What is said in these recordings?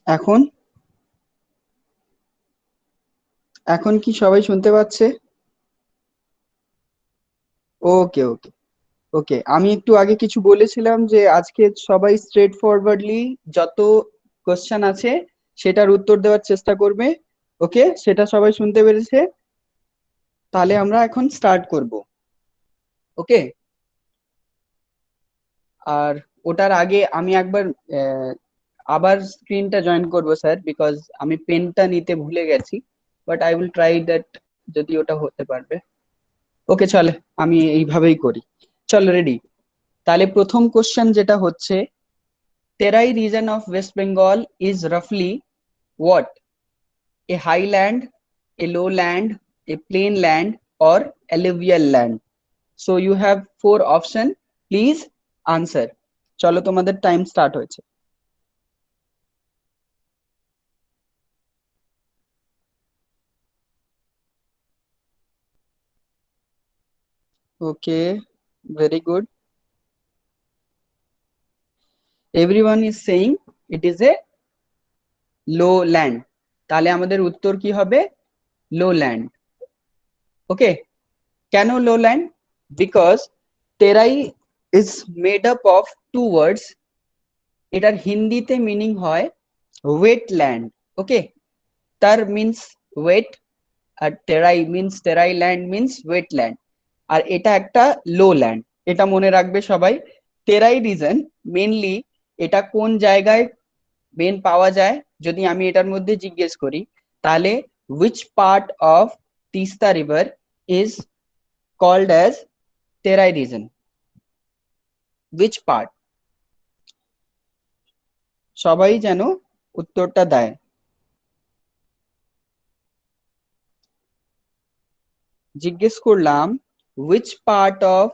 এখন এখন কি সবাই শুনতে পাচ্ছে? ওকে ওকে ওকে, আমি একটু আগে কিছু বলেছিলাম যে আজকে সবাই স্ট্রেট ফরওয়ার্ডলি যত কোশ্চেন আছে সেটার উত্তর দেওয়ার চেষ্টা করবে। ওকে, সেটা সবাই শুনতে পেরেছে? তাহলে আমরা এখন স্টার্ট করব। ওকে, আর ওটার আগে আমি একবার আহ, আবার স্ক্রিনটা জয়েন করব স্যার, বিকজ আমি পেনটা নিতে ভুলে গেছি। But I will try that, যদি ওটা হতে পারবে। ওকে চলে, আমি এইভাবেই করি। চলো রেডি। তাহলে প্রথম কোশ্চেন যেটা হচ্ছে, Terai region of West Bengal is রাফলি what? A highland, a lowland, a plain land, or alluvial land? So you have four option. Please answer. চলো তোমাদের টাইম স্টার্ট হয়েছে। Okay, very good. Everyone is saying it is a low land. তাহলে আমাদের উত্তর কি হবে? Low land. Okay, কেন low land? Because Terai is made up of two words. এটার হিন্দিতে মিনিং হয় ওয়েট ল্যান্ড। ওকে, তার মিন্স ওয়েট, আর Terai means Terai land means wet land. আর এটা একটা লো ল্যান্ড, এটা মনে রাখবে সবাই। টেরাই রিজন মেনলি এটা কোন জায়গায় মেন পাওয়া যায়, যদি আমি এটার মধ্যে জিজ্ঞেস করি, তাহলে which part of Teesta river is called as Terai region? which part? সবাই যেন উত্তরটা দেয়। জিজ্ঞেস করলাম, which part of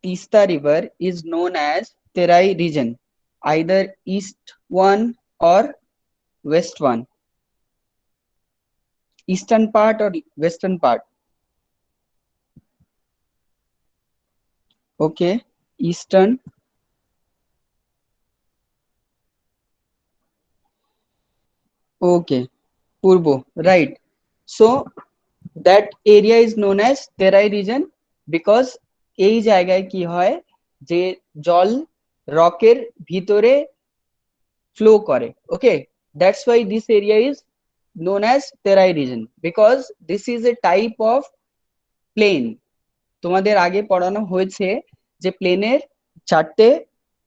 Teesta river is known as terai region? Either east one or west one. Eastern part or western part? Okay, eastern. Okay, purbo, right. So that area is known as terai region because এই জায়গায় কি হয়, যে জল রকের ভিতরে flow করে। Okay, that's why this area is known as terai region because this is a type of plain. তোমাদের আগে পড়ানো হয়েছে যে প্লেনের চারটে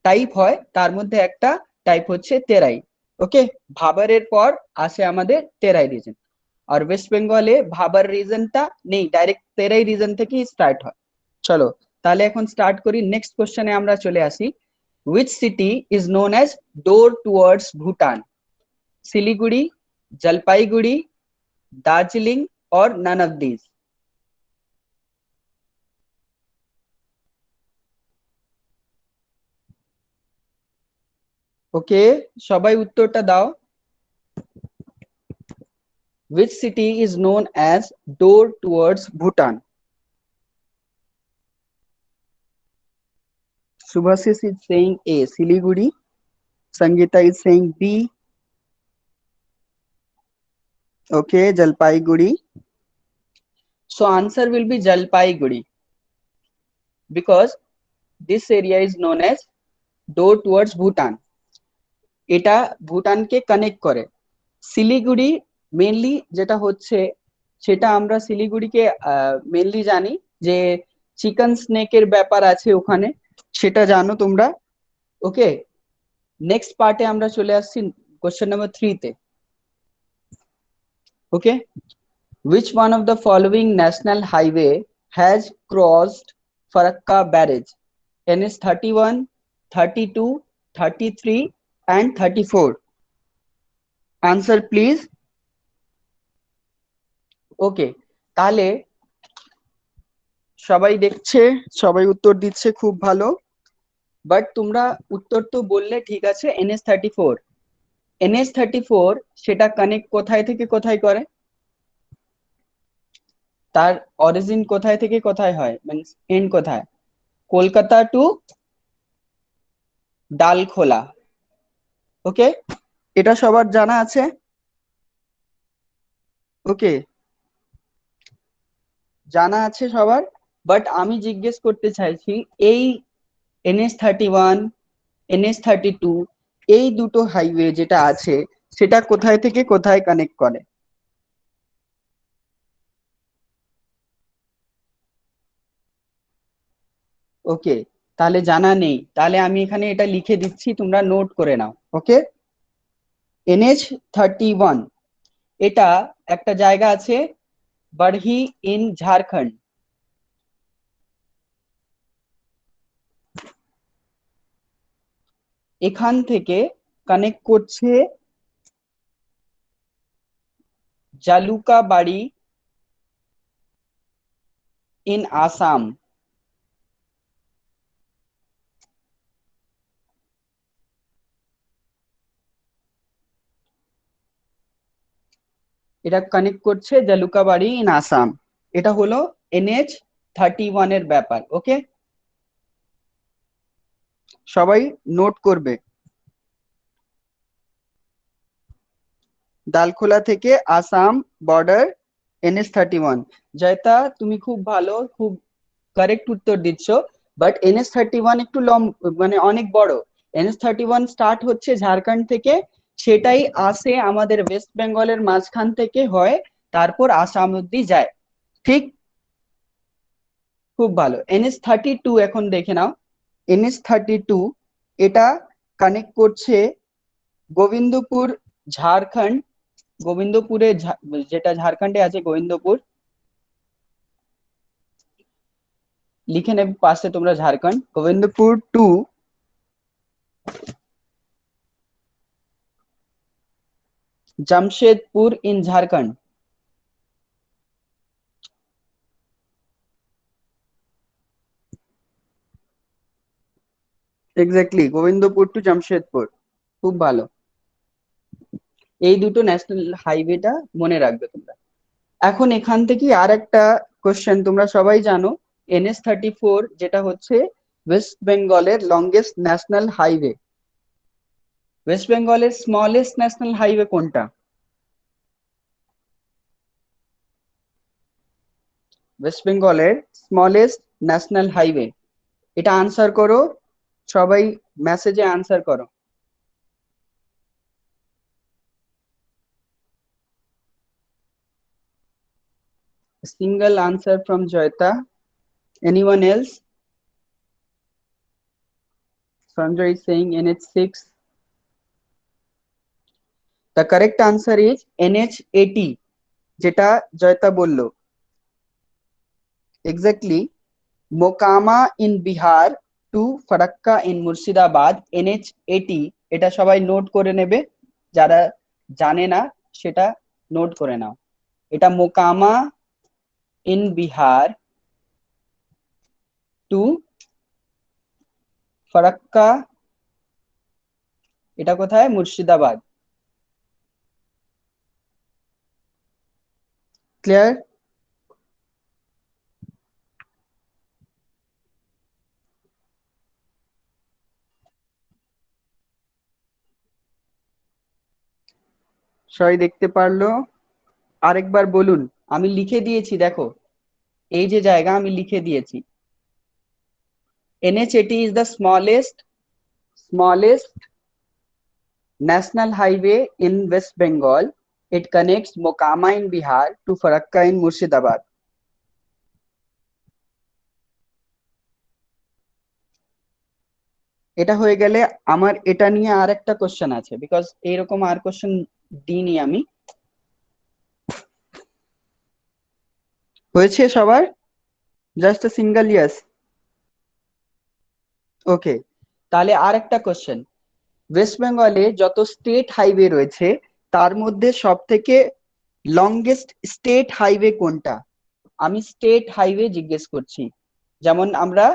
টাইপ হয়, তার মধ্যে একটা টাইপ হচ্ছে তেরাই। ওকে, ভাবারের পর আসে আমাদের তেরাই রিজন। আর ওয়েস্ট বেঙ্গলে ভাবার রিজনটা নেই, ডাইরেক্ট তেরাই রিজন থেকেই স্টার্ট হয়। চলো তাহলে এখন স্টার্ট করি। নেক্সট কোশ্চেনে আমরা চলে আসি। which city is known as door towards Bhutan? Siliguri, Jalpaiguri, Darjeeling, or none of these? ওকে, সবাই উত্তরটা দাও। which city is known as door towards Bhutan? Subhasis is saying A, Siliguri. Sangeeta is saying B. Okay, Jalpaiguri. So answer will be Jalpaiguri because this area is known as door towards Bhutan. এটা ভুটানকে connect করে। Siliguri mainly যেটা হচ্ছে, সেটা আমরা শিলিগুড়িকে mainly জানি যে chicken স্নেকের ব্যাপার আছে ওখানে, সেটা জানো তোমরা। ওকে, নেক্সট পার্টে আমরা চলে আসছি কোশ্চেন নাম্বার 3 তে। ওকে, which one of the following national highway has crossed Farakka barrage? NS 31, 32, 33 and 34. Answer please. ওকে, তাহলে সবাই দেখছে, সবাই উত্তর দিচ্ছে, খুব ভালো। বাট তোমরা উত্তর তো বললে ঠিক আছে, NS 34। NS 34 সেটা কানেক্ট কোথায় থেকে কোথায় করে? তার অরিজিন কোথায় থেকে কোথায় হয়, মিন্স এন্ড কোথায়? কলকাতা টু ডালখোলা। ওকে, এটা সবার জানা আছে? ওকে, জানা আছে সবার, বাট আমি জিজ্ঞেস করতে চাইছি এই NH31, NH32, এই দুটো হাইওয়ে যেটা আছে সেটা কোথায় থেকে কোথায় কানেক্ট করে? ওকে, তাহলে জানা নেই, তাহলে আমি এখানে এটা লিখে দিচ্ছি, তোমরা নোট করে নাও। ওকে, NH31 এটা একটা জায়গা আছে বারহি ইন ঝাড়খণ্ড। এখান থেকে কানেক্ট করছে জালুকাবাড়ি ইন আসাম। এটা কানেক্ট করছে জালুকাবাড়ি ইন আসাম। এটা হলো NH31 এর ব্যাপার। ওকে, সবাই নোট করবে। ডালখোলা থেকে আসাম বর্ডার, NH31। জয়তা, তুমি খুব ভালো, খুব কারেক্ট উত্তর দিচ্ছ, বাট NH31 একটু মানে অনেক বড়। NH31 স্টার্ট হচ্ছে ঝাড়খণ্ড থেকে, সেটাই আসে আমাদের ওয়েস্ট বেঙ্গলের মাঝখান থেকে হয়, তারপর আসাম অব্দি যায়। ঠিক, খুব ভালো। NH32 এখন দেখে নাও। NH32 এটা কানেক্ট করছে গোবিন্দপুর, ঝাড়খণ্ড। গোবিন্দপুরে যেটা ঝাড়খণ্ডে আছে গোবিন্দপুর, লিখে নেবে পাশে তোমরা Jharkhand. Gobindpur to Jamshedpur in Jharkhand. Exactly, Gobindpur to Jamshedpur. খুব ভালো, এই দুটো ন্যাশনাল হাইওয়েটা মনে রাখবে তোমরা। এখন এখান থেকে আর একটা কোশ্চেন, তোমরা সবাই জানো NH34 যেটা হচ্ছে ওয়েস্ট বেঙ্গলের লংগেস্ট ন্যাশনাল হাইওয়ে। ওয়েস্ট বেঙ্গলের স্মলেস্ট ন্যাশনাল হাইওয়ে কোনটা? ওয়েস্ট বেঙ্গলের স্মলেস্ট ন্যাশনাল হাইওয়ে, এটা আনসার করো, সবাই মেসেজে আনসার করো। Single answer from Joyita. Anyone else? Sanjay is saying NH6. The correct answer is NH80, যেটা জয়তা বললো। Exactly. Mokama in Bihar to Farakka in Murshidabad, NH80। এটা সবাই নোট করে নেবে, যারা জানে না সেটা নোট করে নাও। এটা মোকামা ইন বিহার টু ফারাক্কা, এটা কোথায়? মুর্শিদাবাদ। ক্লিয়ার? সবাই দেখতে পারলো? আরেকবার বলুন, আমি লিখে দিয়েছি দেখো, এই যে জায়গা আমি লিখে দিয়েছি। NH80 is the smallest national highway in West Bengal. It connects Mokama in Bihar to Farakka in Murshidabad. এটা হয়ে গেলে আমার এটা নিয়ে আর একটা কোশ্চেন আছে, বিকজ এইরকম আর কোশ্চেন দিইনি আমি। হয়েছে সবার? Just a single yes? Okay, তাহলে আর একটা কোশ্চেন। ওয়েস্ট বেঙ্গলে যত স্টেট হাইওয়ে রয়েছে তার মধ্যে সব থেকে লংগেস্ট স্টেট হাইওয়ে কোনটা? আমি স্টেট হাইওয়ে জিজ্ঞেস করছি, যেমন আমরা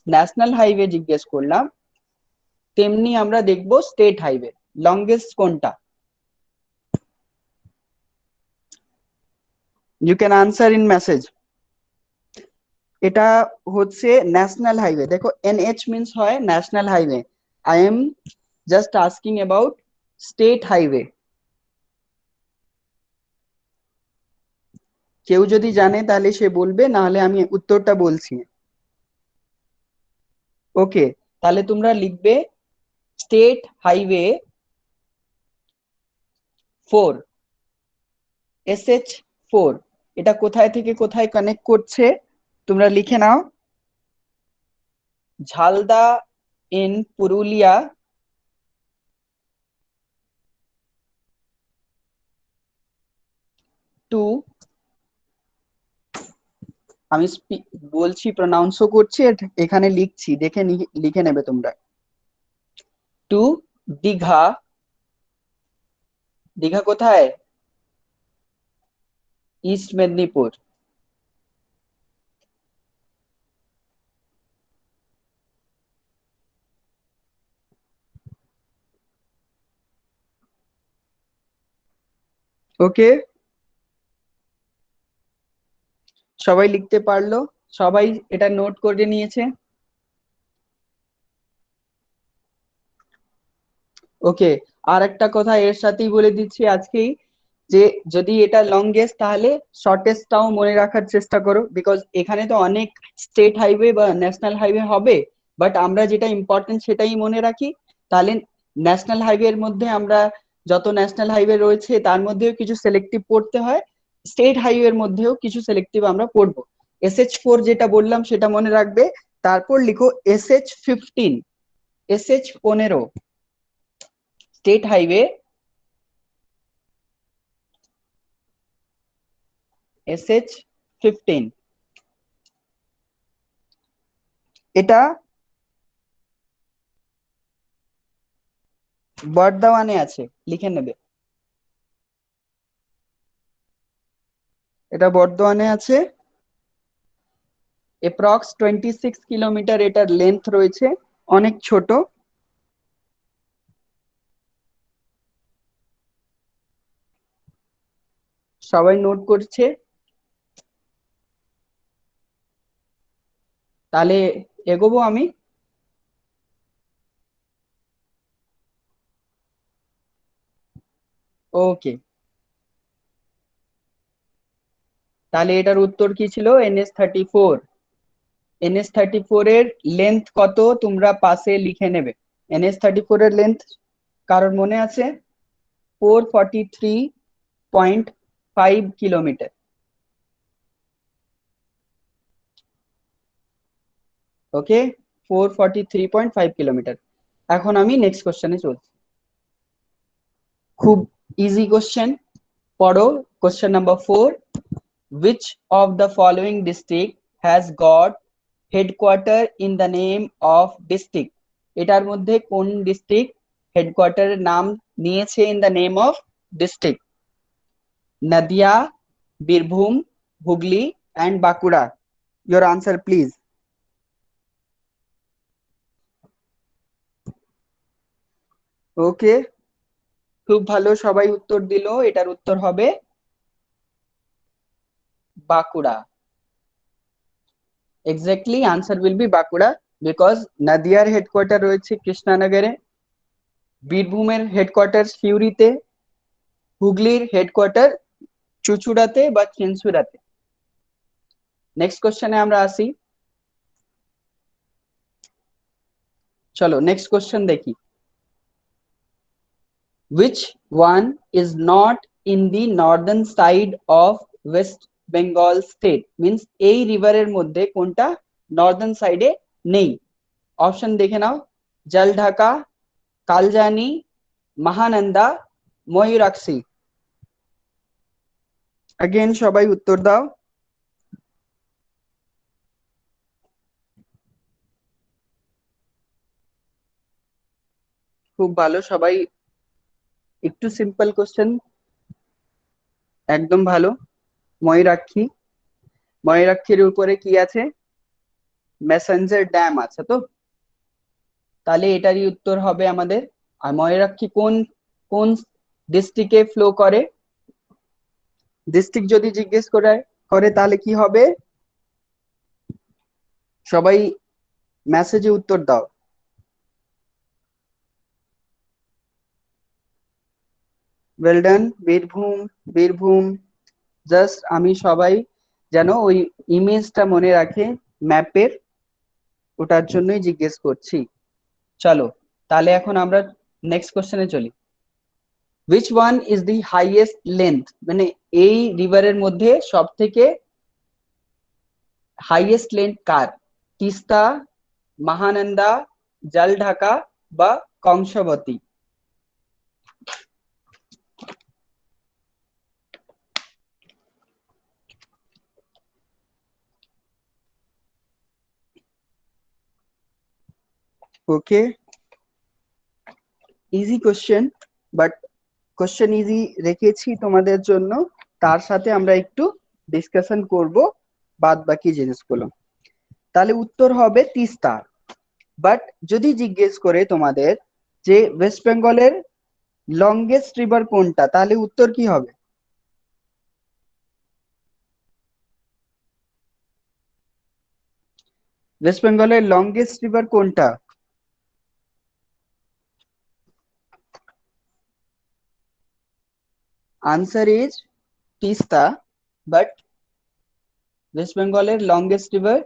ন্যাশনাল হাইওয়ে জিজ্ঞেস করলাম, তেমনি আমরা দেখব স্টেট হাইওয়ে লংগেস্ট কোনটা। You can answer in message. এটা হচ্ছে ন্যাশনাল হাইওয়ে। দেখো NH মিন্স হয় national highway. I am just asking about state highway? কেউ যদি জানে তাহলে সে বলবে, না হলে আমি উত্তরটা বলছি। ওকে, তাহলে তোমরা লিখবে স্টেট হাইওয়ে 4, SH4। এটা কোথায় থেকে কোথায় কানেক্ট করছে তোমরা লিখে নাও। ঝালদা ইন পুরুলিয়া টু, আমি বলছি, প্রনাউন্সও করছি, এখানে লিখছি, দেখে লিখে নেবে তোমরা। টু দীঘা। দীঘা কোথায়? ইস্ট মেদিনীপুর। ওকে, সবাই লিখতে পারলো? সবাই এটা নোট করে নিয়েছে? ওকে, আর একটা কথা এর সাথেই বলে দিচ্ছি আজকেই, যে যদি এটা লংগেস্ট তাহলে শর্টেস্টটাও মনে রাখার চেষ্টা করো, বিকজ এখানে তো অনেক স্টেট হাইওয়ে বা ন্যাশনাল হাইওয়ে হবে, বাট আমরা যেটা ইম্পর্টেন্ট সেটাই মনে রাখি। তাহলে ন্যাশনাল হাইওয়ের মধ্যে আমরা যত ন্যাশনাল হাইওয়ে রয়েছে তার মধ্যেও কিছু সিলেক্টিভ পড়তে হয়, স্টেট হাইওয়ের মধ্যেও কিছু সিলেক্টিভ আমরা পড়বো। SH4 যেটা বললাম সেটা মনে রাখবে, তারপর লিখো SH15, SH15 state highway, SH15। এটা বর্ধমানে আছে, লিখে নেবে। এটা বর্ধমানে আছে। এপ্রক্স 26 কিলোমিটার এটার লেন্থ রয়েছে, অনেক ছোট। সবাই নোট করছে? তাহলে এগোবো আমি। ওকে, তাহলে এটার উত্তর কি ছিল? NH34। NH34 এর লেন্থ কত তোমরা পাশে লিখে নেবে। NH34 এর লেন্থ কারোর মনে আছে? 443.5 কিলোমিটার। ওকে, 443.5 কিলোমিটার। এখন আমি নেক্সট কোশ্চেনে চলছি। খুব ইজি কোশ্চেন, পড়ো। Question number 4, which of the following district has got headquarter in the name of district? এটার মধ্যে কোন ডিস্ট্রিক্ট হেডকোয়ার্টারের নাম নিয়েছে in the name of district? Nadia, Birbhum, Hooghly and Bankura. Your answer please. Okay, খুব ভালো, সবাই উত্তর দিল। এটার উত্তর হবে Bankura. Exactly answer will be Bankura, because নদিয়ার হেডকোয়ার্টার রয়েছে কৃষ্ণনগরে, বীরভূমের হেডকোয়ার্টার সিউড়িতে, হুগলির হেডকোয়ার্টার চুচুড়াতে বা চিনসুরাতে। নেক্সট কোশ্চেনে আমরা আসি। চলো নেক্সট কোশ্চেন দেখি। which one is not in the northern side of West Bengal state? means এই রিভারের মধ্যে কোনটা নর্দার্ন সাইডে নেই? অপশন দেখে নাও। জলঢাকা, কালজানি, মহানন্দা, ময়ূরাক্ষী। अगेन সবাই উত্তর দাও। খুব ভালো, সবাই একটু সিম্পল কোশ্চেন, একদম ভালো। ময়ূরাক্ষী। ময়ূরাক্ষীর উপরে কি আছে? মেসেঞ্জার ড্যাম আছে তো, তাহলে এটারই উত্তর হবে আমাদের। আর ময়ূরাক্ষী কোন কোন ডিস্ট্রিক্টে ফ্লো করে? ডিস্ট্রিক্ট যদি জিজ্ঞেস করে করে তাহলে কি হবে? সবাই মেসেজে উত্তর দাও। Well done Birbhum. Birbhum just আমি সবাই যেন ওই ইমেজটা মনে রাখে ম্যাপের, ওটার জন্যই জিজ্ঞেস করছি। চলো তাহলে এখন আমরা নেক্সট কোশ্চেনে চলি। which one is the highest length, মানে এই রিভারের মধ্যে সব থেকে হাইয়েস্ট লেন্থ কার? তিস্তা, মহানন্দা, জলঢাকা বা Kangsabati? Okay, easy question, but question easy রেখেছি তোমাদের জন্য, তার সাথে আমরা একটু ডিসকাশন করব বাদ বাকি জিনিসগুলো। তাহলে উত্তর হবে তিস্তা। বাট যদি জিজ্ঞেস করে তোমাদের যে ওয়েস্ট বেঙ্গলের লংগেস্ট রিভার কোনটা, তাহলে উত্তর কি হবে? ওয়েস্ট বেঙ্গলের লংগেস্ট রিভার কোনটা? Answer is Teesta, but West বেঙ্গলের longest river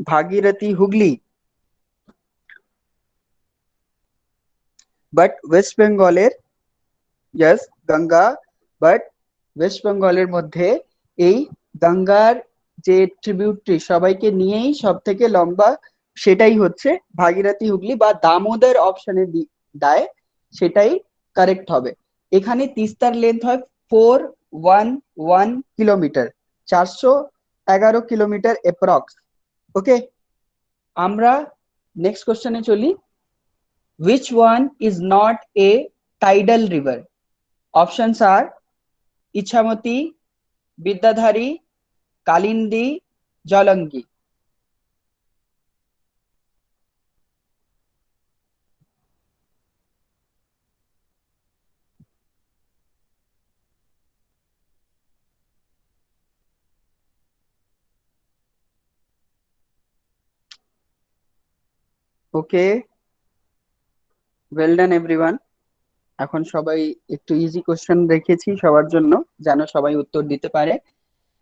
Bhagirathi, Hooghly. But West বেঙ্গলের ইয়েস গঙ্গা, বাট ওয়েস্ট বেঙ্গলের মধ্যে এই গঙ্গার যে ট্রিবিউটারি সবাইকে নিয়েই সব থেকে লম্বা, সেটাই হচ্ছে ভাগীরথী হুগলি, বা দামোদর অপশনে দেয়, সেটাই কারেক্ট হবে। এখানে তিস্তার লেন্থ হয় 411 কিলোমিটার, 411 কিলোমিটার এপ্রক্স। ওকে, আমরা নেক্সট কোশ্চেনে চলি। which one is not a tidal river? options are Ichamati, Bidyadhari, Kalindi, Jalangi. Okay, well done everyone. এখন সবাই একটু ইজি কোশ্চেন রেখেছি সবার জন্য, যেন সবাই উত্তর দিতে পারে।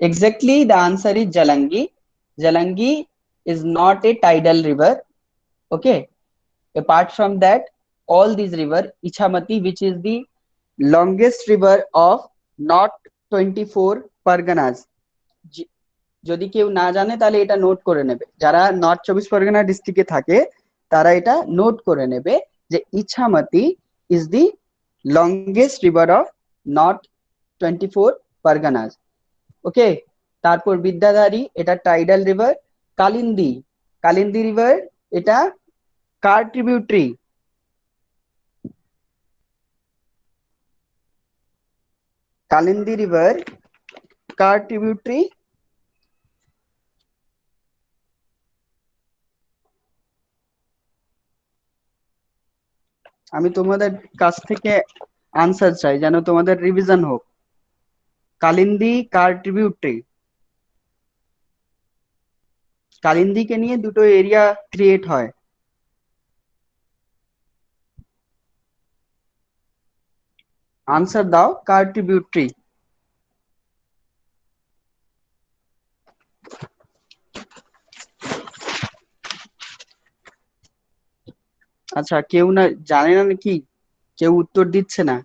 Exactly the answer is Jalangi. Jalangi is not a tidal river. Okay, apart from that, all these river, Ichamati, which is the longest river of North 24 Parganas, যদি কেউ না জানে তাহলে এটা নোট করে নেবে, যারা নর্থ 24 পরগনা ডিস্ট্রিক্টে থাকে তারা এটা নোট করে নেবে যে Ichamati is the longest river of North 24 Parganas. Okay, তারপর বিদ্যাধারী, এটা tidal river. Kalindi, Kalindi river, এটা কার ট্রিবিউটারি? কালিন্দী রিভার কার ট্রিবিউটারি? আমি তোমাদের কাছ থেকে আনসার চাই, যেন তোমাদের রিভিশন হোক। কালিন্দী কার ট্রিবিউটারি? কালিন্দীকে নিয়ে দুটো এরিয়া ক্রিয়েট হয়। আনসার দাও, কার ট্রিবিউটারি? আচ্ছা, কেউ না জানে না নাকি? কেউ উত্তর দিচ্ছে না?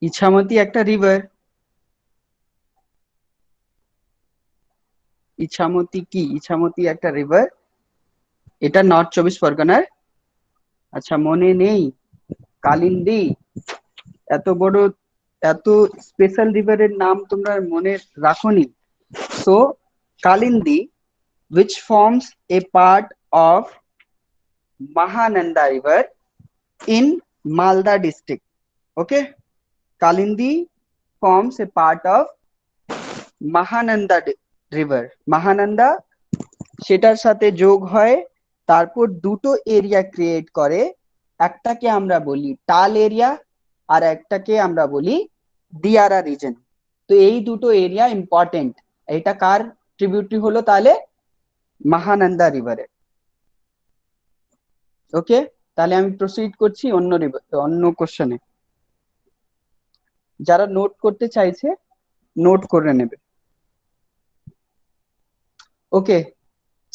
ইছামতি একটা রিভার। ইছামতি কি? ইছামতি একটা রিভার, এটা নর্থ 24 পরগনার। আচ্ছা, মনে নেই? কালিন্দী, এত বড়, এত স্পেশাল রিভারের নাম তোমরা মনে রাখোনি। So Kalindi, which forms a part of Mahananda River in Malda district. Okay, Kalindi forms a part of Mahananda River. Mahananda সেটার সাথে যোগ হয়, তারপর দুটো এরিয়া ক্রিয়েট করে, একটাকে আমরা বলি টাল এরিয়া আর একটাকে আমরা বলি দিয়ারা রিজন। তো এই দুটো এরিয়া ইম্পর্টেন্ট। এটা কার ট্রিবিউটারি হলো তাহলে? মহানন্দা রিভারের। ওকে, তাহলে আমি প্রসিড করছি অন্য কোশ্চেনে। যারা নোট করতে চাইছে নোট করে নেবে। ওকে,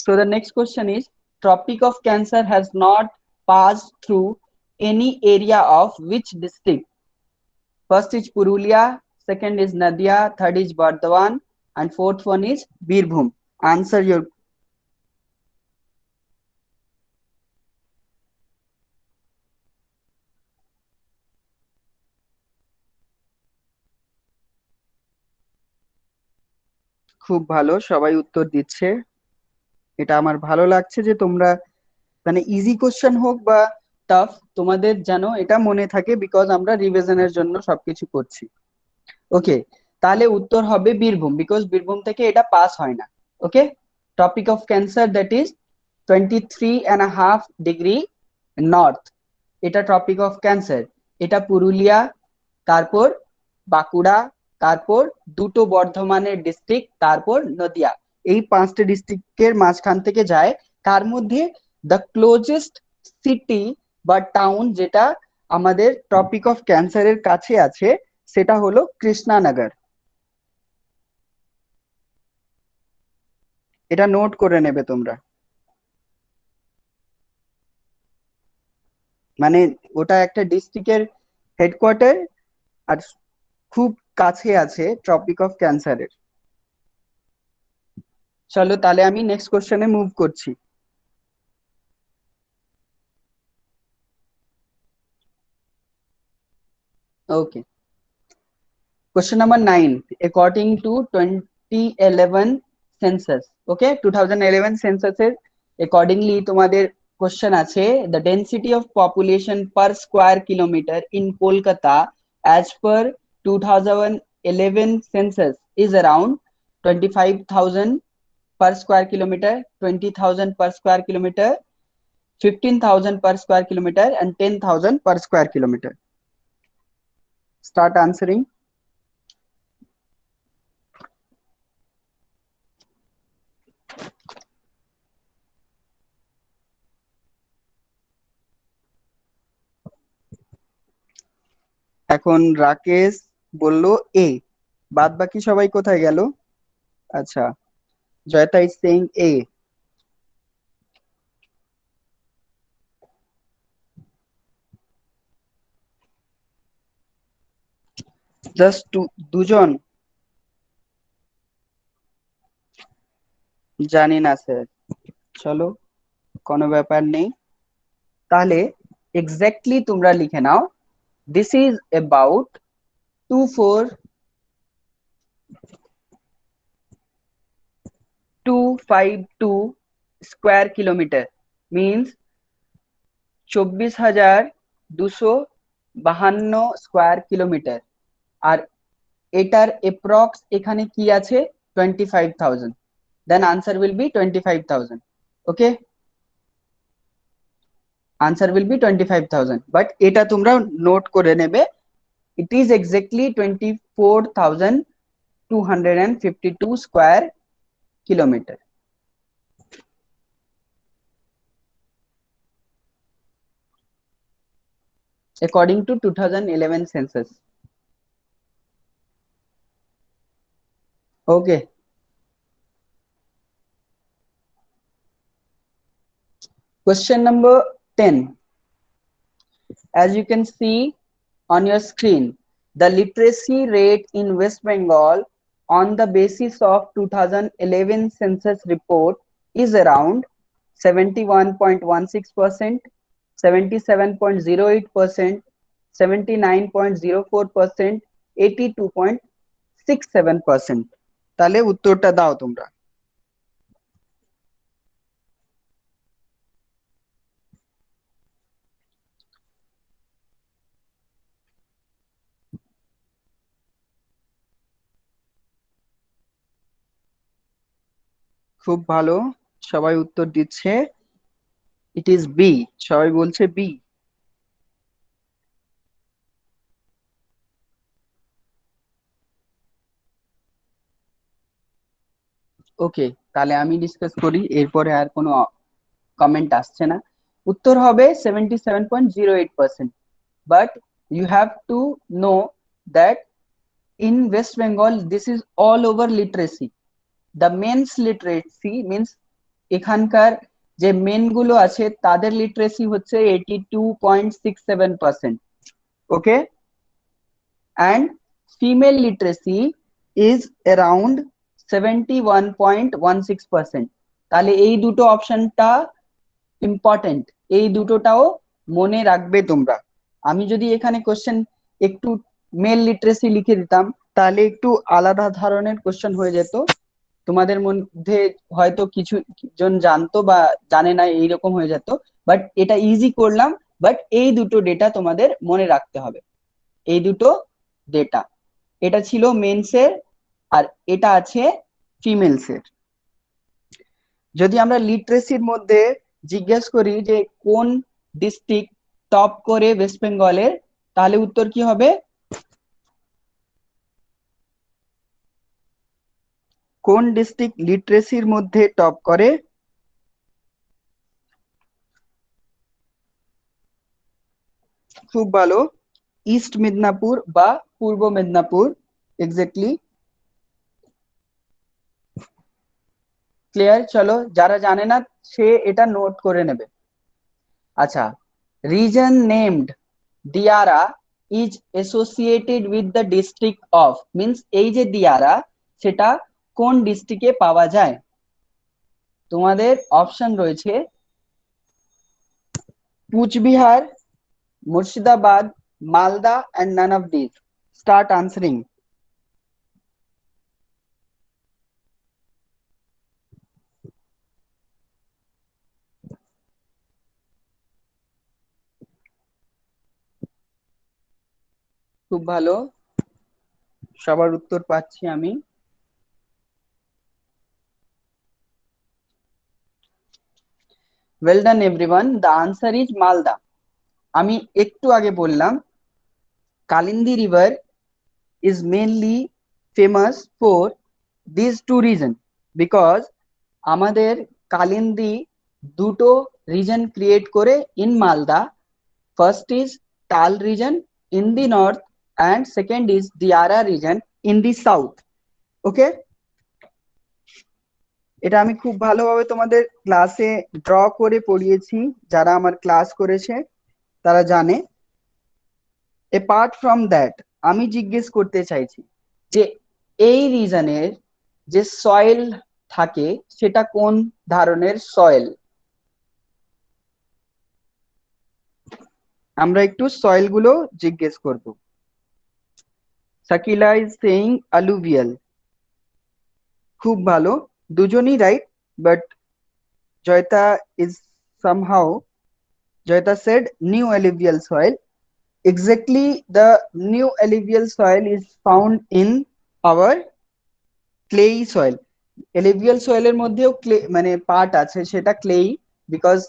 so the next question is, Tropic of Cancer has not passed through any area of which district? First is Purulia, second is Nadia, third is Bardhaman, and fourth one is Birbhum. Answer your. খুব ভালো, সবাই উত্তর দিচ্ছে। এটা আমার ভালো লাগছে যে তোমরা, মানে ইজি কোশ্চেন হোক বা টাফ, তোমাদের যেন এটা মনে থাকে, বিকজ আমরা রিভিশনের জন্য সবকিছু করছি। ওকে, তাহলে উত্তর হবে বীরভূম, বিকজ বীরভূম থেকে এটা পাস হয় না। Okay, topic of cancer that is 23.5 degree north, এটা টপিক অফ ক্যান্সার। এটা পুরুলিয়া, তারপর বাঁকুড়া, তারপর দুটো বর্ধমানের ডিস্ট্রিক্ট, তারপর নদিয়া, এই 5টে ডিস্ট্রিক্টের মাঝখান থেকে যায়। তার মধ্যে দ্য ক্লোজেস্ট সিটি বা টাউন যেটা আমাদের টপিক অফ ক্যান্সারের কাছে আছে সেটা হলো কৃষ্ণানগর। এটা নোট করে নেবে তোমরা, মানে ওটা একটা ডিস্ট্রিক্টের হেডকোয়ার্টার, আর খুব কাছে আছে টপিক অফ ক্যান্সারের। চলো তাহলে আমি নেক্সট কোশ্চেনে মুভ করছি। ওকে, question number 9, according to 2011 census, okay, 2011 census এর accordingly তোমাদের question আছে, the density of population per square kilometer in Kolkata as per 2011 census is around 25,000 per square kilometer, 20,000 per square kilometer, 15,000 per square kilometer, and 10,000 per square kilometer. Start answering. এখন রাকেশ বলল এ, বাদ বাকি সবাই কোথায় গেল? আচ্ছা, জয়তা ইজ সেইং এ। জাস্ট দুজন? জানি না স্যার, চলো কোনো ব্যাপার নেই। তাহলে এক্স্যাক্টলি তোমরা লিখে নাও, this is about 24252 square kilometre, means 24,252 square kilometre. আর এটার এপ্রক্স এখানে কি আছে? 25,000, then answer will be 25,000। Okay, answer will be 25,000, but এটা তোমরা নোট করে নেবে, it is exactly 24,252 square kilometre according to 2011 census. Okay, question number 10. As you can see on your screen, the literacy rate in West Bengal on the basis of 2011 census report is around 71.16%, 77.08%, 79.04%, 82.67%. তাহলে উত্তরটা দাও তোমরা। খুব ভালো, সবাই উত্তর দিচ্ছে। It is B, সবাই বলছে বি। ওকে, তাহলে আমি ডিসকাস করি, এরপরে আর কোনো কমেন্ট আসছে না। উত্তর হবে 77.08%, but you have to know that in West Bengal this is all over literacy. The men's literacy means এখানকার যে মেন গুলো আছে তাদের লিটারেসি হচ্ছে 82.67%, ওকে, and female literacy is around 71.16%. তাহলে এই দুটো অপশনটা ইম্পর্টেন্ট, এই দুটোটাও মনে রাখবে তোমরা। আমি যদি এখানে কোশ্চেন একটু মেল লিটারেসি লিখে দিতাম তাহলে একটু আলাদা ধরনের কোশ্চেন হয়ে যেত, তোমাদের মধ্যে হয়তো কিছু জন জানতো বা জানে না এইরকম হয়ে যেত, বাট এটা ইজি করলাম। বাট এই দুটো ডেটা তোমাদের মনে রাখতে হবে, এই দুটো ডেটা, এটা ছিল মেন্সের আর এটা আছে ফিমেলসের। যদি আমরা লিটারেসির মধ্যে জিজ্ঞেস করি যে কোন ডিস্ট্রিক্ট টপ করে ওয়েস্ট বেঙ্গলের, তাহলে উত্তর কি হবে? কোন ডিস্ট্রিক্ট লিটারেসির মধ্যে টপ করে? খুব ভালো, ইস্ট মেদিনীপুর বা পূর্ব মেদিনীপুর, এক্স্যাক্টলি। ক্লিয়ার? চলো, যারা জানে না সে এটা নোট করে নেবে। আচ্ছা, reason named Diara is associated with the district of, means এই যে দিয়ারা সেটা কোন ডিস্ট্রিক্টে পাওয়া যায়? তোমাদের অপশন রয়েছে Cooch Behar, Murshidabad, Malda and none of these. Start answering. খুব ভালো, সবার উত্তর পাচ্ছি আমি। Well done everyone. The answer is Malda. আমি একটু আগে বললাম Kalindi river is mainly famous for these two reasons, because আমাদের কালিন্দী দুটো রিজন ক্রিয়েট করে in Malda. First is Tal region in the north and second is Diara region in the south. Okay? এটা আমি খুব ভালোভাবে তোমাদের ক্লাসে ড্র করে পড়িয়েছি, যারা আমার ক্লাস করেছে তারা জানে। অ্যাপার্ট ফ্রম দ্যাট আমি জিজ্ঞেস করতে চাইছি যে এই রিজনের যে সয়েল থাকে সেটা কোন ধরনের সয়েল? আমরা একটু সয়েল গুলো জিজ্ঞেস করব। Sakila is saying alluvial. খুব ভালো, দুজনই right, but Joyita is somehow, Joyita said new alluvial soil. Exactly, the new alluvial soil is found in our clayey soil. Alluvial soil এর মধ্যেও ক্লে মানে পার্ট আছে সেটা ক্লেই, বিকজ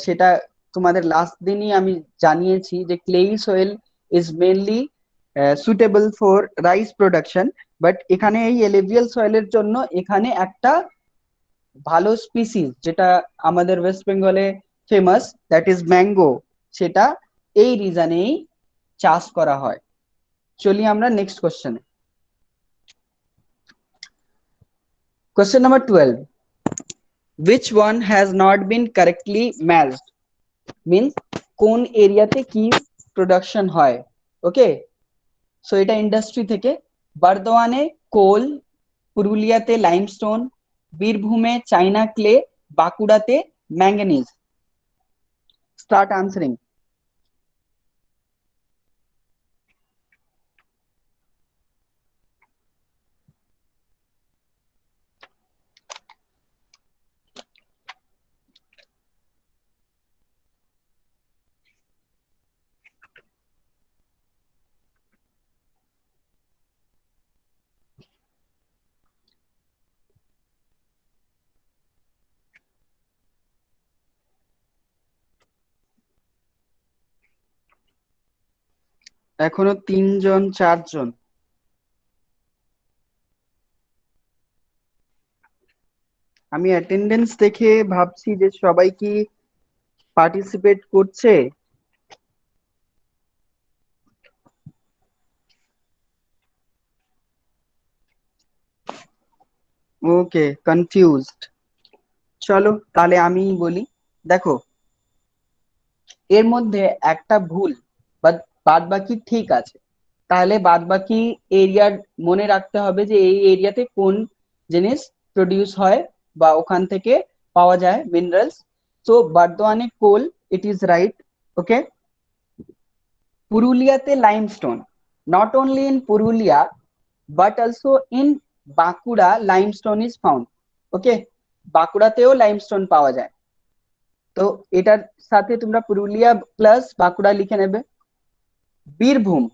সেটা তোমাদের লাস্ট দিনই আমি জানিয়েছি যে clay soil is mainly suitable for rice production. But এখানে এই এলুভিয়াল সয়েলের জন্য এখানে একটা ভালো স্পিসিস যেটা আমাদের ওয়েস্ট বেঙ্গলে ফেমাস, দ্যাট ইজ ম্যাঙ্গো, সেটা এই রিজনেই চাষ করা হয়। চলি আমরা নেক্সট কোশ্চেনে। Question number 12, which one has not been correctly matched, means কোন এরিয়াতে কি প্রোডাকশন হয়? ওকে, সো এটা ইন্ডাস্ট্রি থেকে। বর্ধমানে কোল, পুরুলিয়াতে লাইমস্টোন, বীরভূমে চাইনা ক্লে, বাঁকুড়াতে ম্যাঙ্গানিজ। Start answering. এখনো 3 জন 4 জন। আমি অ্যাটেন্ডেন্স দেখে ভাবছি যে সবাই কি পার্টিসিপেট করছে। ওকে, কনফিউজড। চলো তাহলে আমি বলি। দেখো, এর মধ্যে একটা ভুল, বাদ বাকি ঠিক আছে। তাহলে বাদ বাকি এরিয়ার মনে রাখতে হবে যে এই এরিয়াতে কোন জিনিস প্রডিউস হয় বা ওখান থেকে পাওয়া যায় মিনারেলস। তো বর্ধমানে কোল, ইট ইজ রাইট। ওকে, পুরুলিয়াতে limestone, not only in Purulia but also in Bankura limestone is found. Okay, বাঁকুড়াতেও লাইমস্টোন পাওয়া যায়। তো এটার সাথে তোমরা পুরুলিয়া প্লাস বাঁকুড়া লিখে নেবে। বীরভূম,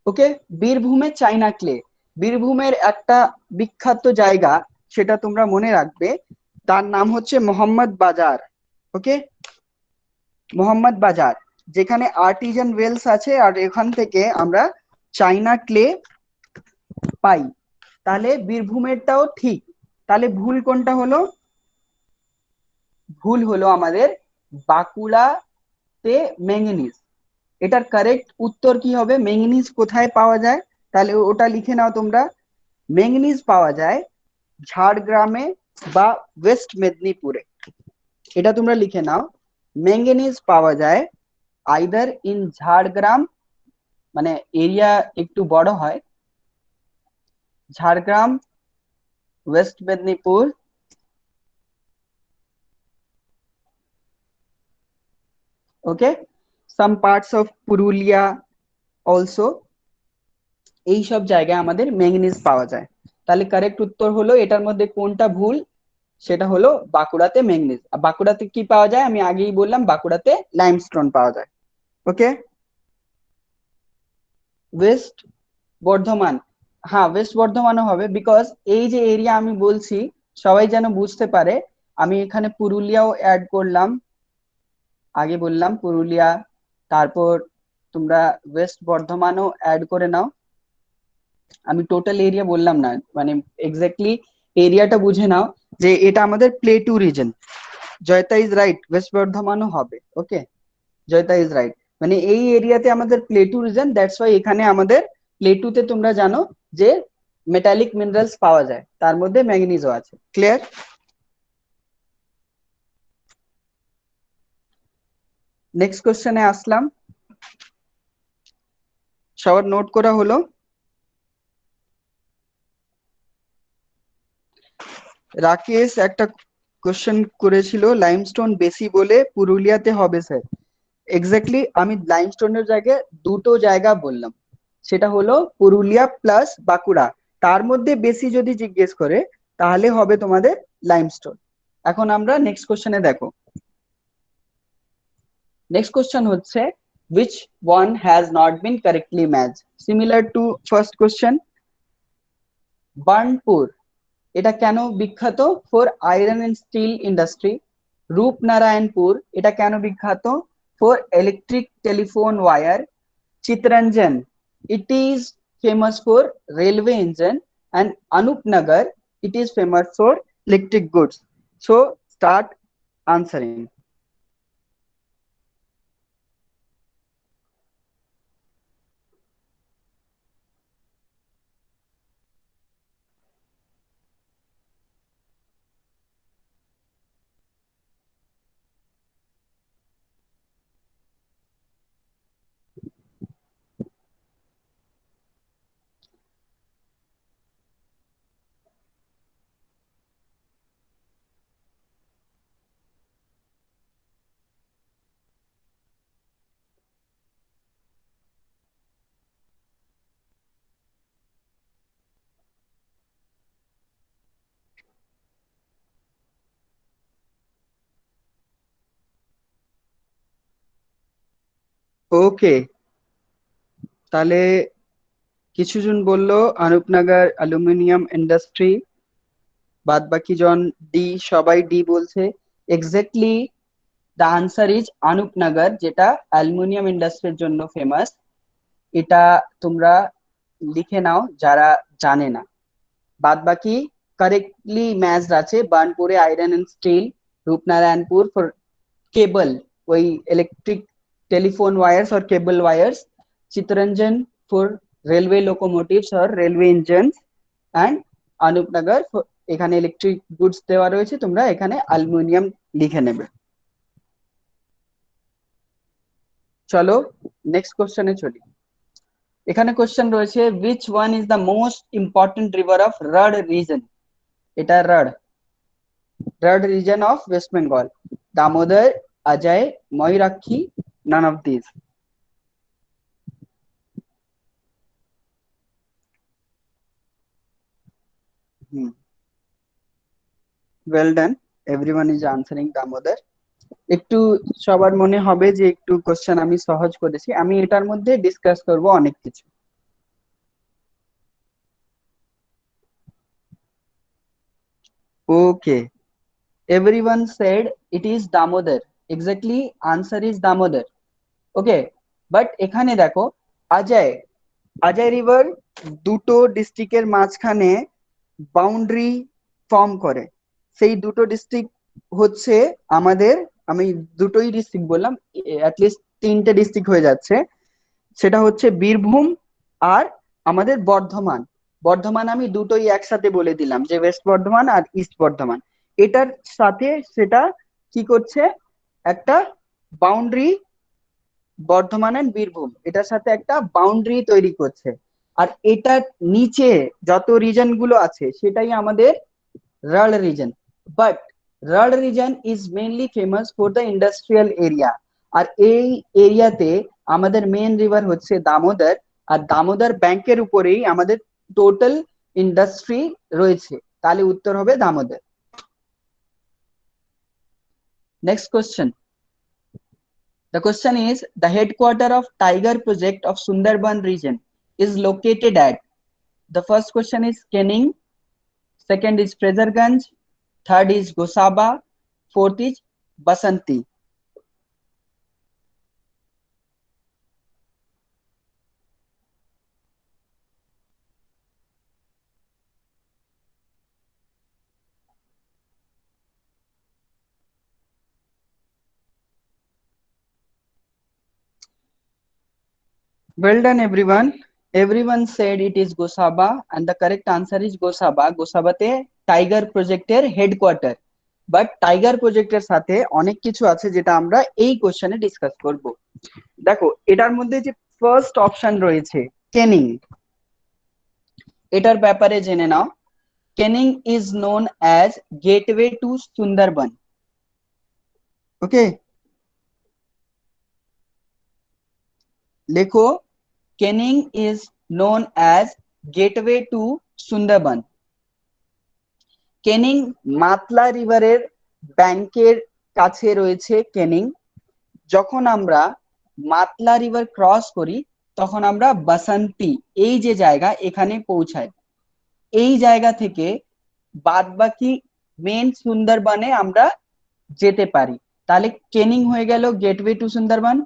ওকে, বীরভূমে চাইনা ক্লে, বীরভূমের একটা বিখ্যাত জায়গা, সেটা তোমরা মনে রাখবে, তার নাম হচ্ছে মোহাম্মদ বাজার। ওকে, মোহাম্মদ বাজার, যেখানে আর্টিজান ওয়েলস আছে আর এখান থেকে আমরা চাইনা ক্লে পাই। তাহলে বীরভূমেরটাও ঠিক। তাহলে ভুল কোনটা হলো? ভুল হলো আমাদের বাঁকুড়াতে ম্যাঙ্গানিজ। এটার কারেক্ট উত্তর কি হবে? ম্যাঙ্গানিজ কোথায় পাওয়া যায়? তাহলে ওটা লিখে নাও তোমরা। ম্যাঙ্গানিজ পাওয়া যায় ঝাড়গ্রামে বা ওয়েস্ট মেদিনীপুরে। এটা তোমরা লিখে নাও। ম্যাঙ্গানিজ পাওয়া যায় আইদার ইন ঝাড়গ্রাম, মানে এরিয়া একটু বড় হয়, Jhargram, West Medinipur, okay, some parts of Purulia also. এই সব জায়গায় আমাদের ম্যাঙ্গানিজ পাওয়া যায়। তাহলে কারেক্ট উত্তর হলো, এটার মধ্যে কোনটা ভুল? সেটা হলো বাঁকুড়াতে ম্যাঙ্গানিজ। আর বাঁকুড়াতে কি পাওয়া যায়? আমি আগেই বললাম, বাঁকুড়াতে লাইমস্টোন পাওয়া যায়। ওকে, ওয়েস্ট বর্ধমান, হ্যাঁ ওয়েস্ট বর্ধমানও হবে, বিকজ এই যে এরিয়া আমি বলছি সবাই যেন বুঝতে পারে, আমি এখানে পুরুলিয়াও অ্যাড করলাম। আগে বললাম পুরুলিয়া, তারপর তোমরা ওয়েস্ট বর্ধমানও অ্যাড করে নাও। আমি টোটাল এরিয়া বললাম না, মানে এক্স্যাক্টলি এরিয়াটা বুঝে নাও যে এটা আমাদের plateau region. Joyita is right, West বর্ধমানও হবে। ওকে, জয়তা ইজ রাইট, মানে এই এরিয়াতে আমাদের প্লেটু রিজন, দ্যাটস ওয়াই এখানে আমাদের প্লেটুতে তোমরা জানো যে মেটালিক মিনারেলস পাওয়া যায়, তার মধ্যে ম্যাঙ্গানিজও আছে। ক্লিয়ার? নেক্সট কোশ্চেনে আসলাম। সবার নোট করা হলো? রাকেশ একটা কোশ্চেন করেছিল, লাইমস্টোন বেশি বলে পুরুলিয়াতে হবে স্যার। এক্স্যাক্টলি আমি লাইমস্টোনের জায়গায় দুটো জায়গা বললাম, সেটা হলো পুরুলিয়া প্লাস বাঁকুড়া। তার মধ্যে বেশি যদি জিজ্ঞেস করে তাহলে হবে তোমাদের লাইমস্টোন। এখন আমরা নেক্সট কোশ্চেনে দেখো। নেক্সট কোশ্চেন হচ্ছে which one has not been correctly matched, similar to first question। Burnpur, এটা কেন বিখ্যাত? For iron and steel industry. Rupnarayanpur, এটা কেন বিখ্যাত? For electric telephone wire. Chittaranjan, it is famous for railway engine. And Anupnagar, it is famous for electric goods. So start answering. ওকে, তাহলে কিছুজন বললো Anupnagar aluminium industry, বাদ বাকি জন ডি, সবাই ডি বলছে। Exactly the answer is Anupnagar, যেটা অ্যালুমিনিয়াম ইন্ডাস্ট্রির জন্য ফেমাস। এটা তোমরা লিখে নাও যারা জানে না। বাদ বাকি কারেক্টলি ম্যাচড আছে। বার্নপুরে iron and steel, Rupnarayanpur for cable, ওই ইলেকট্রিক টেলিফোন ওয়ায়ার্স और cable wires, Chittaranjan for railway locomotives और रेलवे इंजन, एंड अनूपनगर এখানে ইলেকট্রিক গুডস দেওয়া রয়েছে, তোমরা এখানে অ্যালুমিনিয়াম লিখে নেবে। চলো নেক্সট কোশ্চেনে চলি। এখানে কোশ্চেন রয়েছে which one is the most important river of Rud region? এটা Rud region of West Bengal, Damodar, Ajay, Moirakhi, none of these. Well done, everyone is answering Damodar. একটু সবার মনে হবে যে একটু কোশ্চেন আমি সহজ করেছি, আমি এটার মধ্যে ডিসকাস করব অনেক কিছু। Okay, everyone said it is Damodar. Exactly, answer is Damodar. Okay, but এখানে দেখো অজয় রিভার দুটো ডিস্ট্রিক্টের মাঝখানে বাউন্ডারি ফর্ম করে। সেই দুটো ডিস্ট্রিক্ট হচ্ছে আমাদের, আমি দুটোই ডিস্ট্রিক্ট বললাম, অ্যাটলিস্ট তিনটে ডিস্ট্রিক্ট হয়ে যাচ্ছে। সেটা হচ্ছে বীরভূম আর আমাদের বর্ধমান। বর্ধমান আমি দুটোই একসাথে বলে দিলাম যে ওয়েস্ট বর্ধমান আর ইস্ট বর্ধমান। এটার সাথে সেটা কি করছে, একটা বাউন্ডারি, বর্ধমান এন্ড বীরভূম এটার সাথে একটা বাউন্ডারি তৈরি করছে। আর এটার নিচে যত রিজন গুলো আছে সেটাই আমাদের Rarh region. But Rarh region is mainly famous for the industrial area. আর এই এরিয়াতে আমাদের মেন রিভার হচ্ছে দামোদর, আর দামোদর ব্যাংকের উপরেই আমাদের টোটাল ইন্ডাস্ট্রি রয়েছে। তাহলে উত্তর হবে Damodar. Next question. The question is, the headquarter of Tiger Project of Sundarban region is located at. The first question is Canning, second is Fraserganj, third is Gosaba, fourth is Basanti. Well done everyone. Everyone said it is Gosaba and the correct answer is Gosaba. গোসাবাতে tiger প্রজেক্টের headquarter. But tiger প্রজেক্টের সাথে অনেক কিছু আছে যেটা আমরা এই কোশ্চেনে ডিসকাস করব। দেখো এটার মধ্যে যে ফার্স্ট অপশন রয়েছে কেনিং, এটার ব্যাপারে জেনে নাও। Canning is known as gateway to Sundarban. Okay, লেখো Canning is known as gateway to Sundarban. Canning Matla রিভারের ব্যাংকের কাছে রয়েছে কেনিং। যখন আমরা মাতলা রিভার ক্রস করি তখন আমরা বাসন্তী এই যে জায়গা এখানে পৌঁছাই। এই জায়গা থেকে বাদবাকি মেন সুন্দরবনে আমরা যেতে পারি। তাহলে কেনিং হয়ে গেল গেটওয়ে টু সুন্দরবন,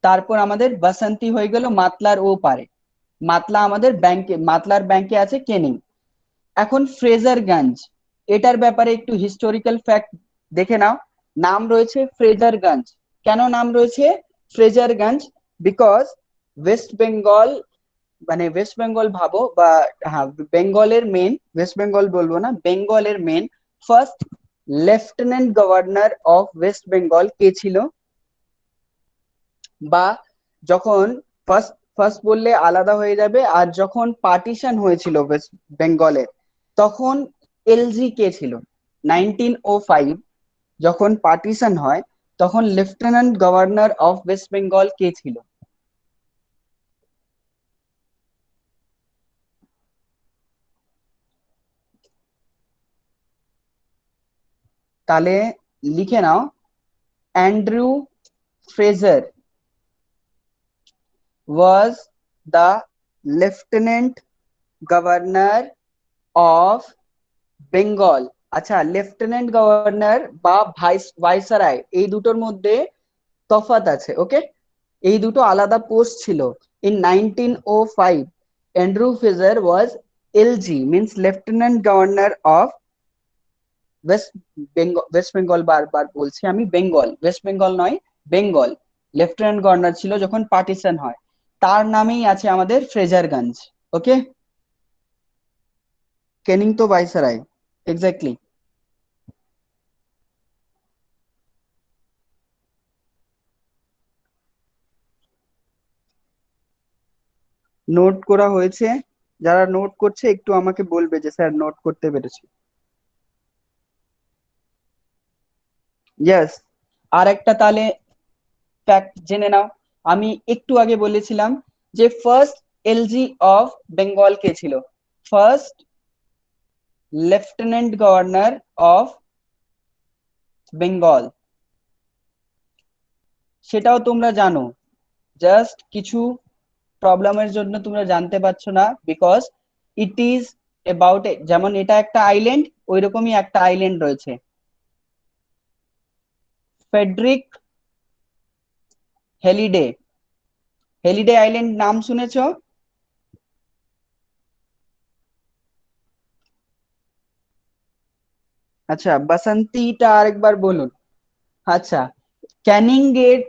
তারপর আমাদের বাসন্তী হয়ে গেল মাতলার ও পারে। মাতলা আমাদের ব্যাংকে, মাতলার ব্যাংকে আছে কেনিং। এখন ফ্রেজারগঞ্জ, এটার ব্যাপারে একটু হিস্টোরিক্যাল ফ্যাক্ট দেখে নাও। নাম রয়েছে ফ্রেজারগঞ্জ। কেন নাম রয়েছে ফ্রেজারগঞ্জ? বিকজ ওয়েস্ট বেঙ্গল, মানে ওয়েস্ট বেঙ্গল ভাবো, বা হ্যাঁ বেঙ্গলের মেন, ওয়েস্ট বেঙ্গল বলবো না, বেঙ্গলের main first lieutenant governor of West Bengal কে ছিল? বা যখন ফার্স্ট ফার্স্ট বললে আলাদা হয়ে যাবে, আর যখন পার্টিশন হয়েছিল ওয়েস্ট বেঙ্গলের তখন এলজি কে ছিল? 1905 যখন পার্টিশন হয় তখন lieutenant governor of West Bengal কে ছিল? তাহলে লিখে নাও, Andrew Fraser was the lieutenant governor of Bengal. আচ্ছা, লেফটেন্যান্ট গভর্নর বা ভাইসরয় এই দুটোর মধ্যে তফাৎ আছে। ওকে, এই দুটো আলাদা পোস্ট ছিল। In 1905 Andrew Fraser was LG means lieutenant governor of West Bengal, বারবার বলছি আমি বেঙ্গল, ওয়েস্ট বেঙ্গল নয়, বেঙ্গল। লেফটেন্যান্ট গভর্নর ছিল যখন পার্টিশন হয়, তার নামেই আছে আমাদের ফ্রেজারগঞ্জ। ওকে, ক্যানিং তো ভাইসরয়, এক্স্যাক্টলি। নোট করা হয়েছে? যারা নোট করছে একটু আমাকে বলবে যে স্যার নোট করতে পেরেছি। ইয়েস। আর একটা তাহলে ফ্যাক্ট জেনে নাও। আমি একটু আগে বলেছিলাম যে ফার্স্ট এলজি অফ বেঙ্গল কে ছিল? First lieutenant governor of Bengal, সেটাও তোমরা জানো, জাস্ট কিছু প্রবলেমের জন্য তোমরা জানতে পারছো না, বিকজ ইট ইজ অ্যাবাউট, যেমন এটা একটা আইল্যান্ড, ওইরকমই একটা আইল্যান্ড রয়েছে, ফেডরিক হেলিডে। হেলিডে আইল্যান্ড নাম শুনেছো? আচ্ছা, বাসন্তীটা আরেকবার বলুন। আচ্ছা, ক্যানিং গেট,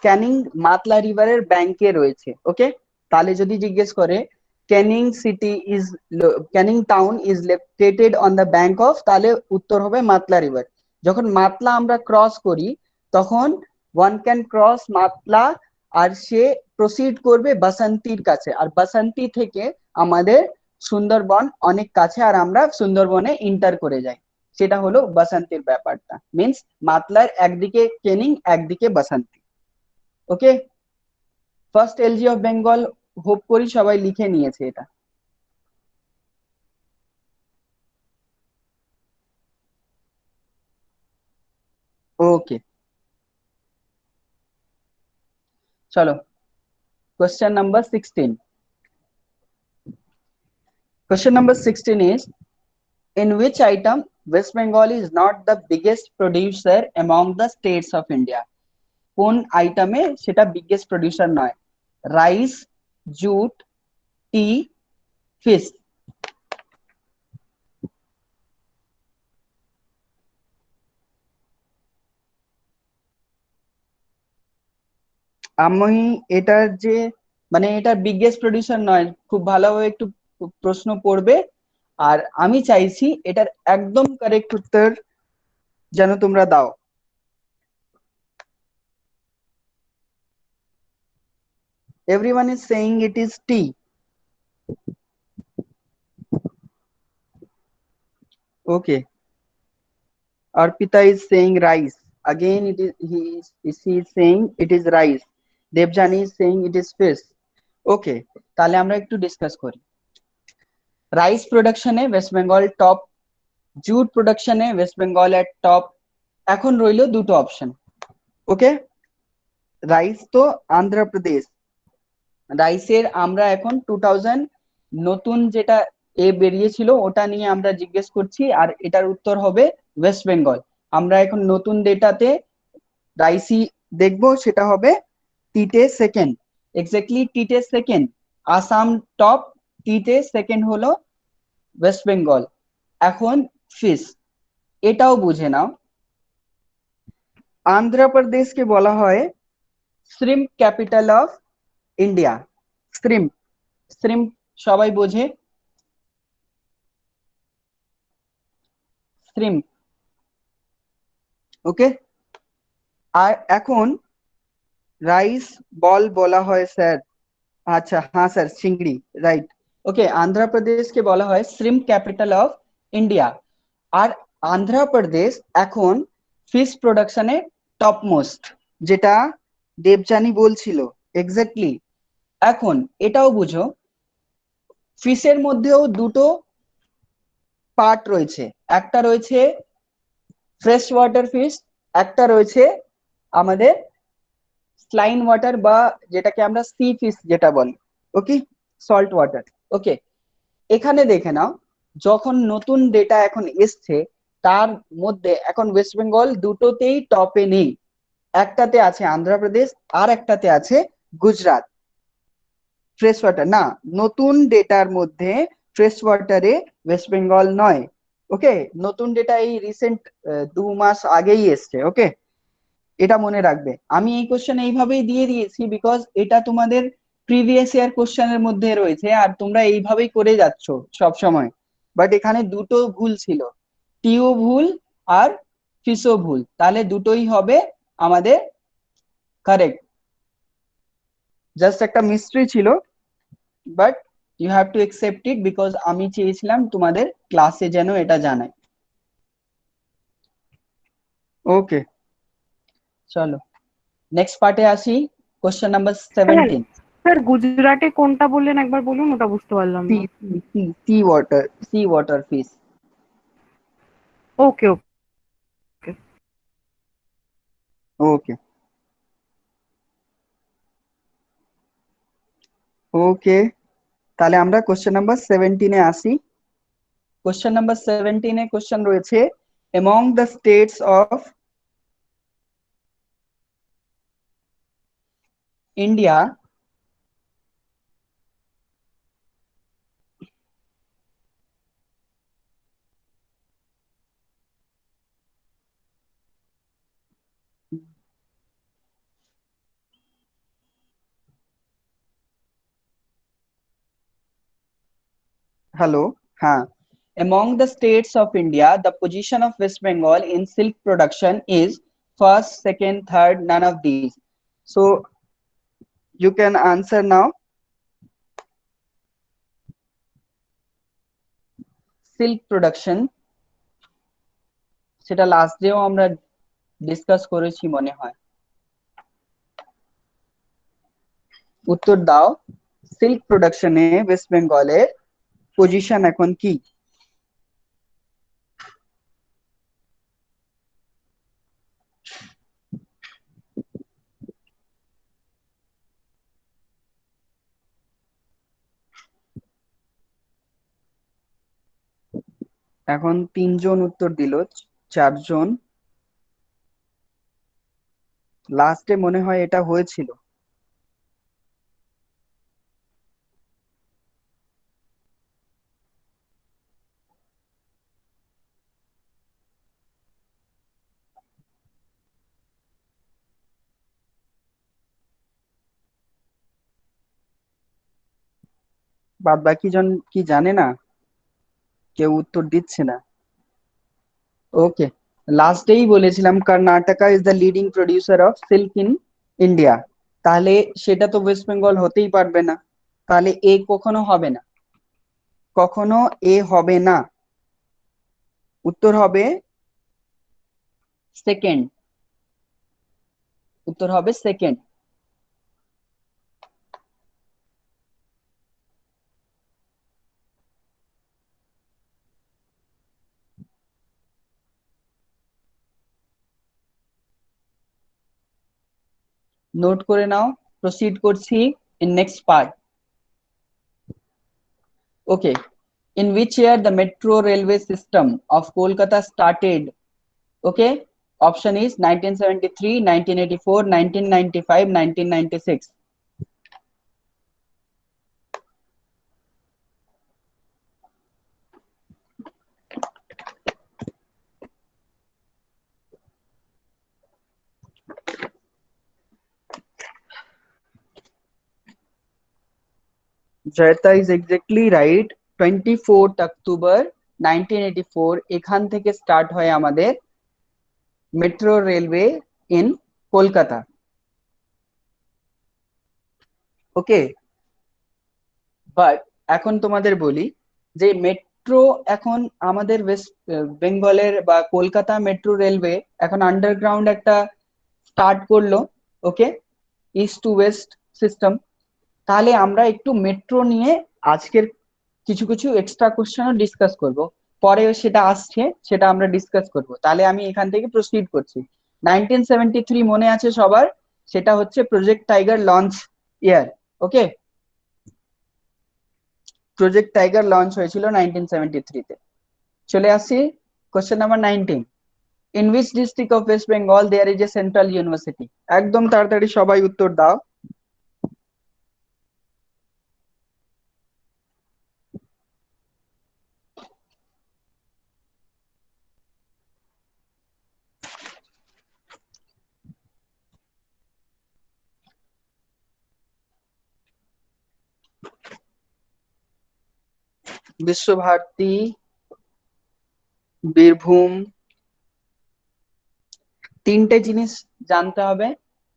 ক্যানিং মাতলা রিভারের ব্যাংকে রয়েছে। ওকে, তাহলে যদি জিজ্ঞেস করে Canning city is, Canning town is located on the bank of, তাহলে উত্তর হবে মাতলা রিভার। যখন মাতলা আমরা ক্রস করি তখন ওয়ান ক্যান ক্রস মাতলা, আর সে প্রসিড করবে বাসন্তীর কাছে, আর বাসন্তী থেকে আমাদের সুন্দরবন অনেক কাছে, আর আমরা সুন্দরবনে ইন্টার করে যাই। সেটা হলো বাসন্তীর ব্যাপারটা, মিন্স মাতলার একদিকে কেনিং, একদিকে Basanti. Okay, first LG of Bengal, hope করি সবাই লিখে নিয়েছে এটা। ওকে, চলো, question number 16. Question number 16 is, in which item West Bengal is not the biggest producer among the states of India? কোন আইটেমে সেটা বিগেস্ট প্রডিউসার নয়? রাইস, জুট, টি, ফিশ। আমি এটার যে, মানে এটার বিগেস্ট প্রডিউসার নয়, খুব ভালোভাবে একটু প্রশ্ন পড়বে, আর আমি চাইছি এটার একদম কারেক্ট উত্তর যেন তোমরা দাও। Everyone is saying it is tea. Okay. Arpita is saying rice. Again, it is he is saying it is rice. Devjani is saying it is fish. Okay. তাহলে আমরা একটু ডিসকাস করি। রাইস প্রোডাকশনে ওয়েস্ট বেঙ্গল টপ, জুট প্রোডাকশনে West Bengal এর top. এখন রইল দুটো অপশন। ওকে, রাইস তো আন্ধ্রপ্রদেশ, রাইসের আমরা এখন 2000 নতুন যেটা বেরিয়েছিল ওটা নিয়ে আমরা জিজ্ঞেস করছি, আর এটার উত্তর হবে ওয়েস্ট বেঙ্গল। আমরা এখন নতুন ডেটাতে রাইসি দেখবো, সেটা হবে টিতে সেকেন্ড, এক্স্যাক্টলি টিতে সেকেন্ড, আসাম টপ, টিতে সেকেন্ড হলো ওয়েস্ট বেঙ্গল। এখন ফিশ, এটাও বুঝে নাও, আন্ধ্রপ্রদেশকে বলা হয় shrimp capital of India. Shrimp, shrimp সবাই বোঝে, শ্রিম্প। ওকে, আর এখন রাইস বল বলা হয় স্যার। আচ্ছা, হ্যাঁ স্যার, চিংড়ি, রাইট। ওকে, আন্ধ্রপ্রদেশকে বলা হয় শ্রিম্প ক্যাপিটাল অফ ইন্ডিয়া, আর আন্ধ্রপ্রদেশ এখন ফিশ প্রোডাকশনে টপ মোস্ট, যেটা দেবজানি বলছিল, এক্স্যাক্টলি। এখন এটাও বুঝো, ফিশের মধ্যেও দুটো পার্ট রয়েছে, একটা রয়েছে ফ্রেশ ওয়াটার ফিশ, একটা রয়েছে আমাদের স্লাইন ওয়াটার, বা যেটাকে আমরা সি ফিশ যেটা বলি। ওকে, সল্ট ওয়াটার। ওকে, এখানে দেখে নাও, যখন নতুন ডেটা এখন এসছে তার মধ্যে এখন ওয়েস্ট বেঙ্গল দুটোতেই টপে নেই, একটাতে আছে আন্ধ্রপ্রদেশ, আর একটাতে আছে গুজরাট। ফ্রেশ ওয়াটার না, নতুন ডেটার মধ্যে ফ্রেশ ওয়াটারে ওয়েস্ট বেঙ্গল নয়। ওকে, নতুন ডেটা এই রিসেন্ট 2 মাস আগেই এসছে। ওকে, এটা মনে রাখবে। আমি এই কোশ্চেন এইভাবেই দিয়ে দিয়েছি বিকজ এটা তোমাদের প্রিভিয়াস ইয়ার কোশ্চেনের মধ্যে রয়েছে আর তোমরা এইভাবেই করে যাচ্ছ সব সময়। বাট এখানে দুটো ভুল ছিল, টিও ভুল আর ফিসও ভুল, তাহলে দুটোই হবে আমাদের কারেক্ট। জাস্ট একটা মিস্ট্রি ছিল, but you have to accept it because আমি চেয়েছিলাম তোমাদের ক্লাসে যেন এটা জানাই। ওকে, চলো নেক্সট পার্টে আসি। Question number 17। স্যার গুজরাটে কোনটা বললেন একবার বলুন, ওটা বুঝতে পারলাম না। Sea water fish. Okay okay. Okay okay, তাহলে আমরা কোশ্চেন নাম্বার 17-এ আসি। কোশ্চেন নাম্বার 17-এ কোশ্চেন রয়েছে, among the states of India hello, हाँ, among the states of India the position of West Bengal in silk production is first, second, third, none of these. So you can answer now. Silk production, সেটা last ডেও আমরা discuss করেছি মনে হয়। উত্তর দাও, silk প্রোডাকশনে West বেঙ্গলের position এখন কি? এখন 3 জন উত্তর দিল, 4 জন। লাস্টে মনে হয় এটা হয়েছিল। বাদ বাকি জন কি জানে না, কেউ উত্তর দিচ্ছে না। ওকে, লাস্টেই বলেছিলাম Karnataka is the leading producer of silk in India. তাহলে সেটা তো ওয়েস্ট বেঙ্গল হতেই পারবে না, তাহলে এ কখনো হবে না, কখনো এ হবে না। উত্তর হবে সেকেন্ড, উত্তর হবে সেকেন্ড। নোট করে নাও, প্রসিড করছি in next part. Okay, in which year the metro railway system of Kolkata started? Okay, option is 1973, 1984, 1995, 1996. Jayata is exactly right. 24th October 1984 এখান থেকে স্টার্ট হয় আমাদের metro railway in Kolkata. Okay, but এখন তোমাদের বলি যে মেট্রো এখন আমাদের ওয়েস্ট বেঙ্গলের বা কলকাতা মেট্রো রেলওয়ে এখন আন্ডারগ্রাউন্ড একটা স্টার্ট করলো। ওকে, ইস্ট টু ওয়েস্ট সিস্টেম। তাহলে আমরা একটু মেট্রো নিয়ে আজকের কিছু কিছু এক্সট্রা কোশ্চেনও ডিসকাস করব, পরে সেটা আসছে, সেটা আমরা ডিসকাস করব। তাহলে আমি এখান থেকে প্রসিড করছি। 1973 মনে আছে সবার, সেটা হচ্ছে project tiger launch year. Okay, project tiger launch হয়েছিল 1973-তে। চলে আসি question number 19। In which district of West Bengal there is a central university? একদম তাড়াতাড়ি সবাই উত্তর দাও। বিশ্বভারতী, বীরভূম, তিনটে জিনিস জানতে হবে।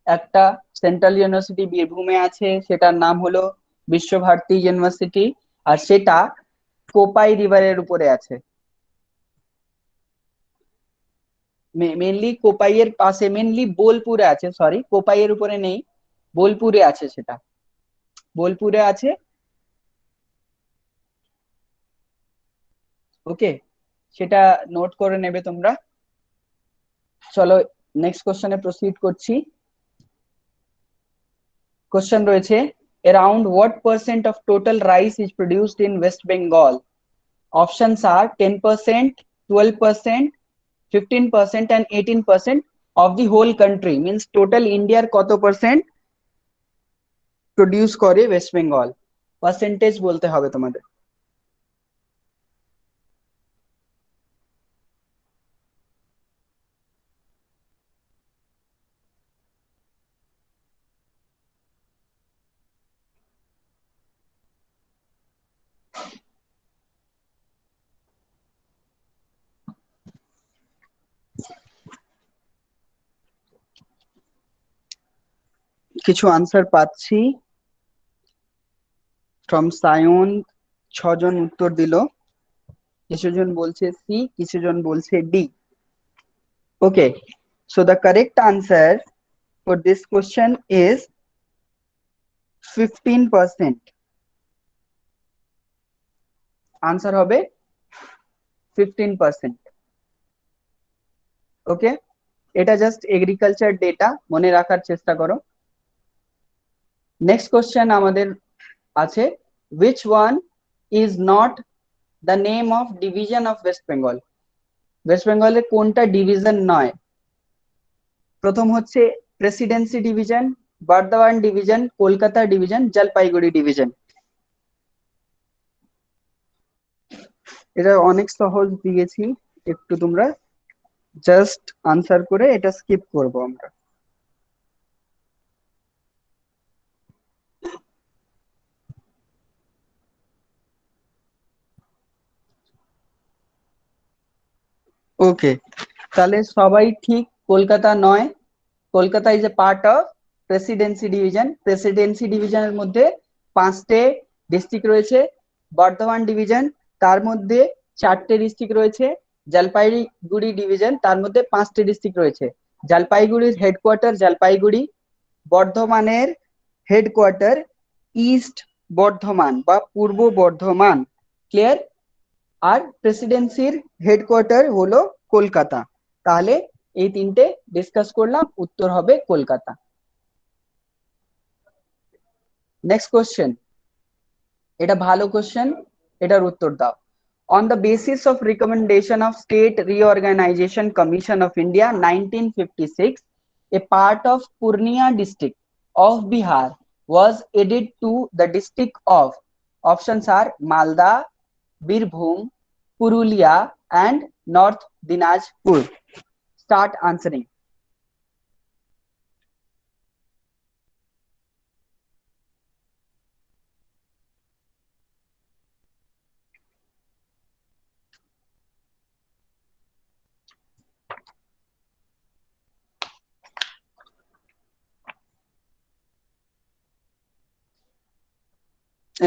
একটা সেন্ট্রাল ইউনিভার্সিটি বীরভূমে আছে, সেটার নাম হলো বিশ্বভারতী ইউনিভার্সিটি, আর সেটা কোপাই রিভারের উপরে আছে। মেনলি কোপাইয়ের পাশে, মেনলি বোলপুরে আছে, সরি কোপাইয়ের উপরে নেই, বোলপুরে আছে, সেটা বোলপুরে আছে। ওকে, সেটা নোট করে নেবে তোমরা। চলো নেক্সট কোশ্চেনে প্রসিড করছি। কোশ্চেন রয়েছে, around what percent of total rice is produced in West Bengal? Options are 10%, 12%, 15% and 18% of the whole country, means total India কত পার্সেন্ট প্রডিউস করে ওয়েস্ট বেঙ্গল, পার্সেন্টেজ বলতে হবে তোমাদের। কিছু আনসার পাচ্ছি ফ্রম সায়ন, 6 জন উত্তর দিল, কিছুজন বলছে সি, কিছুজন বলছে D. Okay, so the correct answer for this question is 15%। Answer হবে 15%। ওকে, এটা জাস্ট এগ্রিকালচার ডেটা, মনে রাখার চেষ্টা করো। নেক্সট কোশ্চেন আমাদের আছে, which one is not the name of division of West Bengal? West বেঙ্গলের কোনটা ডিভিশন নয়? প্রথম হচ্ছে Presidency division, Bardhaman division, Kolkata division, Jalpaiguri division. এটা অনেক সহজ দিয়েছি, একটু তোমরা জাস্ট আনসার করে এটা স্কিপ করব আমরা। ওকে, তাহলে সবাই ঠিক, কলকাতা নয়। Kolkata is a part of Presidency division. Presidency ডিভিশনের মধ্যে 5টে ডিস্ট্রিক্ট রয়েছে। বর্ধমান ডিভিশন, তার মধ্যে 4টে ডিস্ট্রিক্ট রয়েছে। জলপাইগুড়ি ডিভিশন, তার মধ্যে 5টে ডিস্ট্রিক্ট রয়েছে। জলপাইগুড়ির হেডকোয়ার্টার জলপাইগুড়ি, বর্ধমানের হেডকোয়ার্টার ইস্ট বর্ধমান বা পূর্ব বর্ধমান, ক্লিয়ার? আর প্রেসিডেন্সির হেডকোয়ার্টার হলো কলকাতা। তাহলে এই তিনটে ডিসকাস করলাম, উত্তর হবে কলকাতা। নেক্সট কোশ্চেন, এটা ভালো কোশ্চেন, এটার উত্তর দাও। On the basis of recommendation of State Reorganization Commission of India 1956, a part of Purnia district of Bihar was added to the district of, options are Malda, Birbhum, Purulia and North Dinajpur. Start answering.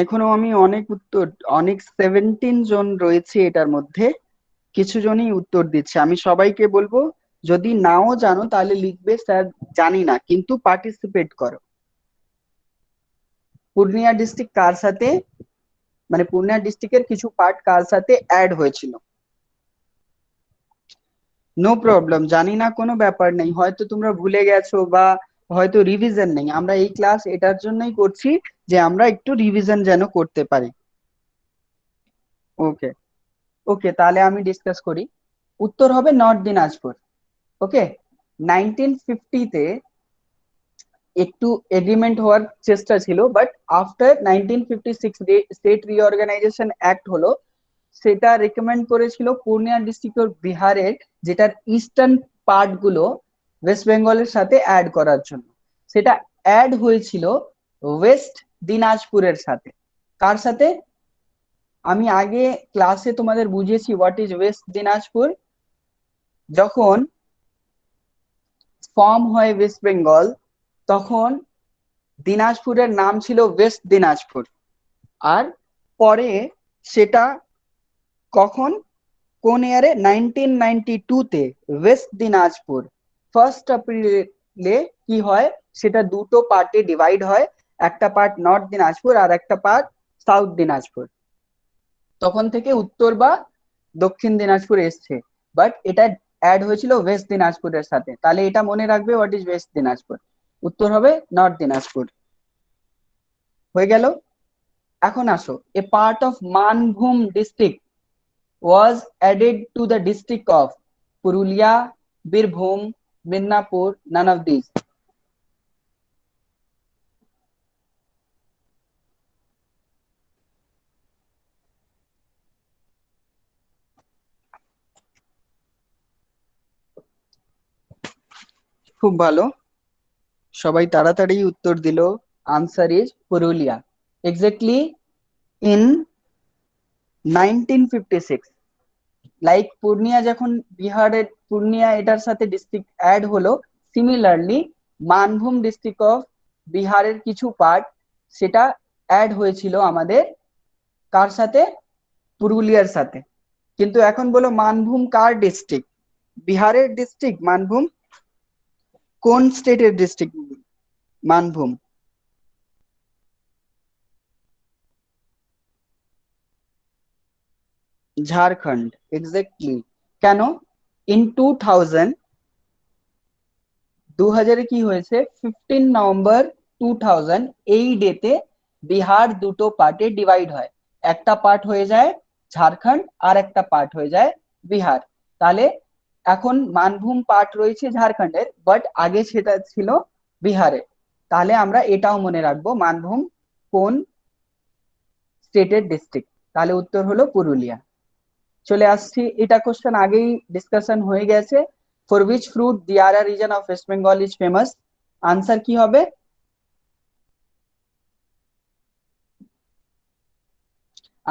এখনো আমি অনেক উত্তর, অনেক 17 জন রয়েছে এটার মধ্যে, কিছু জনই উত্তর দিচ্ছে। আমি সবাইকে বলবো, যদি নাও জানো তাহলে লিখবে স্যার জানি না, কিন্তু পার্টিসিপেট করো। পূর্ণিয়া ডিস্ট্রিক্ট কার সাথে, মানে পূর্ণিয়া ডিস্ট্রিক্টের কিছু পার্ট কার সাথে অ্যাড হয়েছিল? নো প্রবলেম, জানি না কোনো ব্যাপার নেই, হয়তো তোমরা ভুলে গেছো বা হয়তো রিভিশন নেই। আমরা এই ক্লাস এটার জন্যই করছি যে আমরা একটু রিভিশন যেন করতে পারি। ওকে, ওকে, তাহলে আমি ডিসকাস করি। উত্তর হবে নর্থ দিনাজপুর। ওকে, 1950-তে একটু এগ্রিমেন্ট হওয়ার চেষ্টা ছিল, but after 1956 state reorganisation act হলো, সেটা রেকমেন্ড করেছিল পূর্ণিয়া ডিস্ট্রিক্ট অফ বিহারের, যেটার ইস্টার্ন পার্ট গুলো ওয়েস্ট বেঙ্গলের সাথে অ্যাড করার জন্য। সেটা অ্যাড হয়েছিল ওয়েস্ট দিনাজপুরের সাথে। কার সাথে? আমি আগে ক্লাসে তোমাদের বুঝিয়েছি হোয়াট ইজ ওয়েস্ট দিনাজপুর। যখন ফর্ম হয় ওয়েস্ট বেঙ্গল তখন দিনাজপুরের নাম ছিল ওয়েস্ট দিনাজপুর। আর পরে সেটা কখন, কোন ইয়ারে, 1992 তে ওয়েস্ট দিনাজপুর 1 এপ্রিলে কি হয়, সেটা দুটো পার্টে ডিভাইড হয়, একটা পার্ট নর্থ দিনাজপুর আর একটা পার্ট সাউথ দিনাজপুর। তখন থেকে উত্তর বা দক্ষিণ দিনাজপুর এসছে, বাট এটা অ্যাড হয়েছিল ওয়েস্ট দিনাজপুরের সাথে। তাহলে এটা মনে রাখবে হোয়াট ইজ ওয়েস্ট দিনাজপুর, উত্তর হবে নর্থ দিনাজপুর। হয়ে গেল। এখন আসো, a part of Manbhum district was added to the district of Purulia, Birbhum, Midnapur, none of these. খুব ভালো, সবাই তাড়াতাড়ি উত্তর দিল। Answer is Purulia. Exactly in 1956, like Purnia যখন বিহারের পূর্ণিয়া এটার সাথে ডিস্ট্রিক্ট অ্যাড হলো, সিমিলারলি মানভূম ডিস্ট্রিক্ট অফ বিহারের কিছু পার্ট সেটা অ্যাড হয়েছিল আমাদের কার সাথে, পুরুলিয়ার সাথে। কিন্তু এখন বলো মানভূম কার ডিস্ট্রিক্ট? বিহারের ডিস্ট্রিক্ট মানভূম? কোন স্টেটের ডিস্ট্রিক্ট মানভূম? ঝাড়খণ্ড, এক্স্যাক্টলি। কেন? ইন 2000 কি হয়েছে, 15 নভেম্বর 2000 এই ডেতে বিহার দুটো পার্টে ডিভাইড হয়, একটা পার্ট হয়ে যায় ঝাড়খণ্ড আর একটা পার্ট হয়ে যায় বিহার। তাহলে এখন মানভূম পার্ট রয়েছে ঝাড়খণ্ডের, বাট আগে সেটা ছিল বিহারে। তাহলে আমরা এটাও মনে রাখবো মানভূম কোন স্টেটের ডিস্ট্রিক্ট। তাহলে উত্তর হলো পুরুলিয়া। চলে আসছি, এটা কোশ্চেন আগেই ডিসকাশন হয়ে গেছে। For which fruit Diara reason of West Bengal is famous? Answer কি হবে?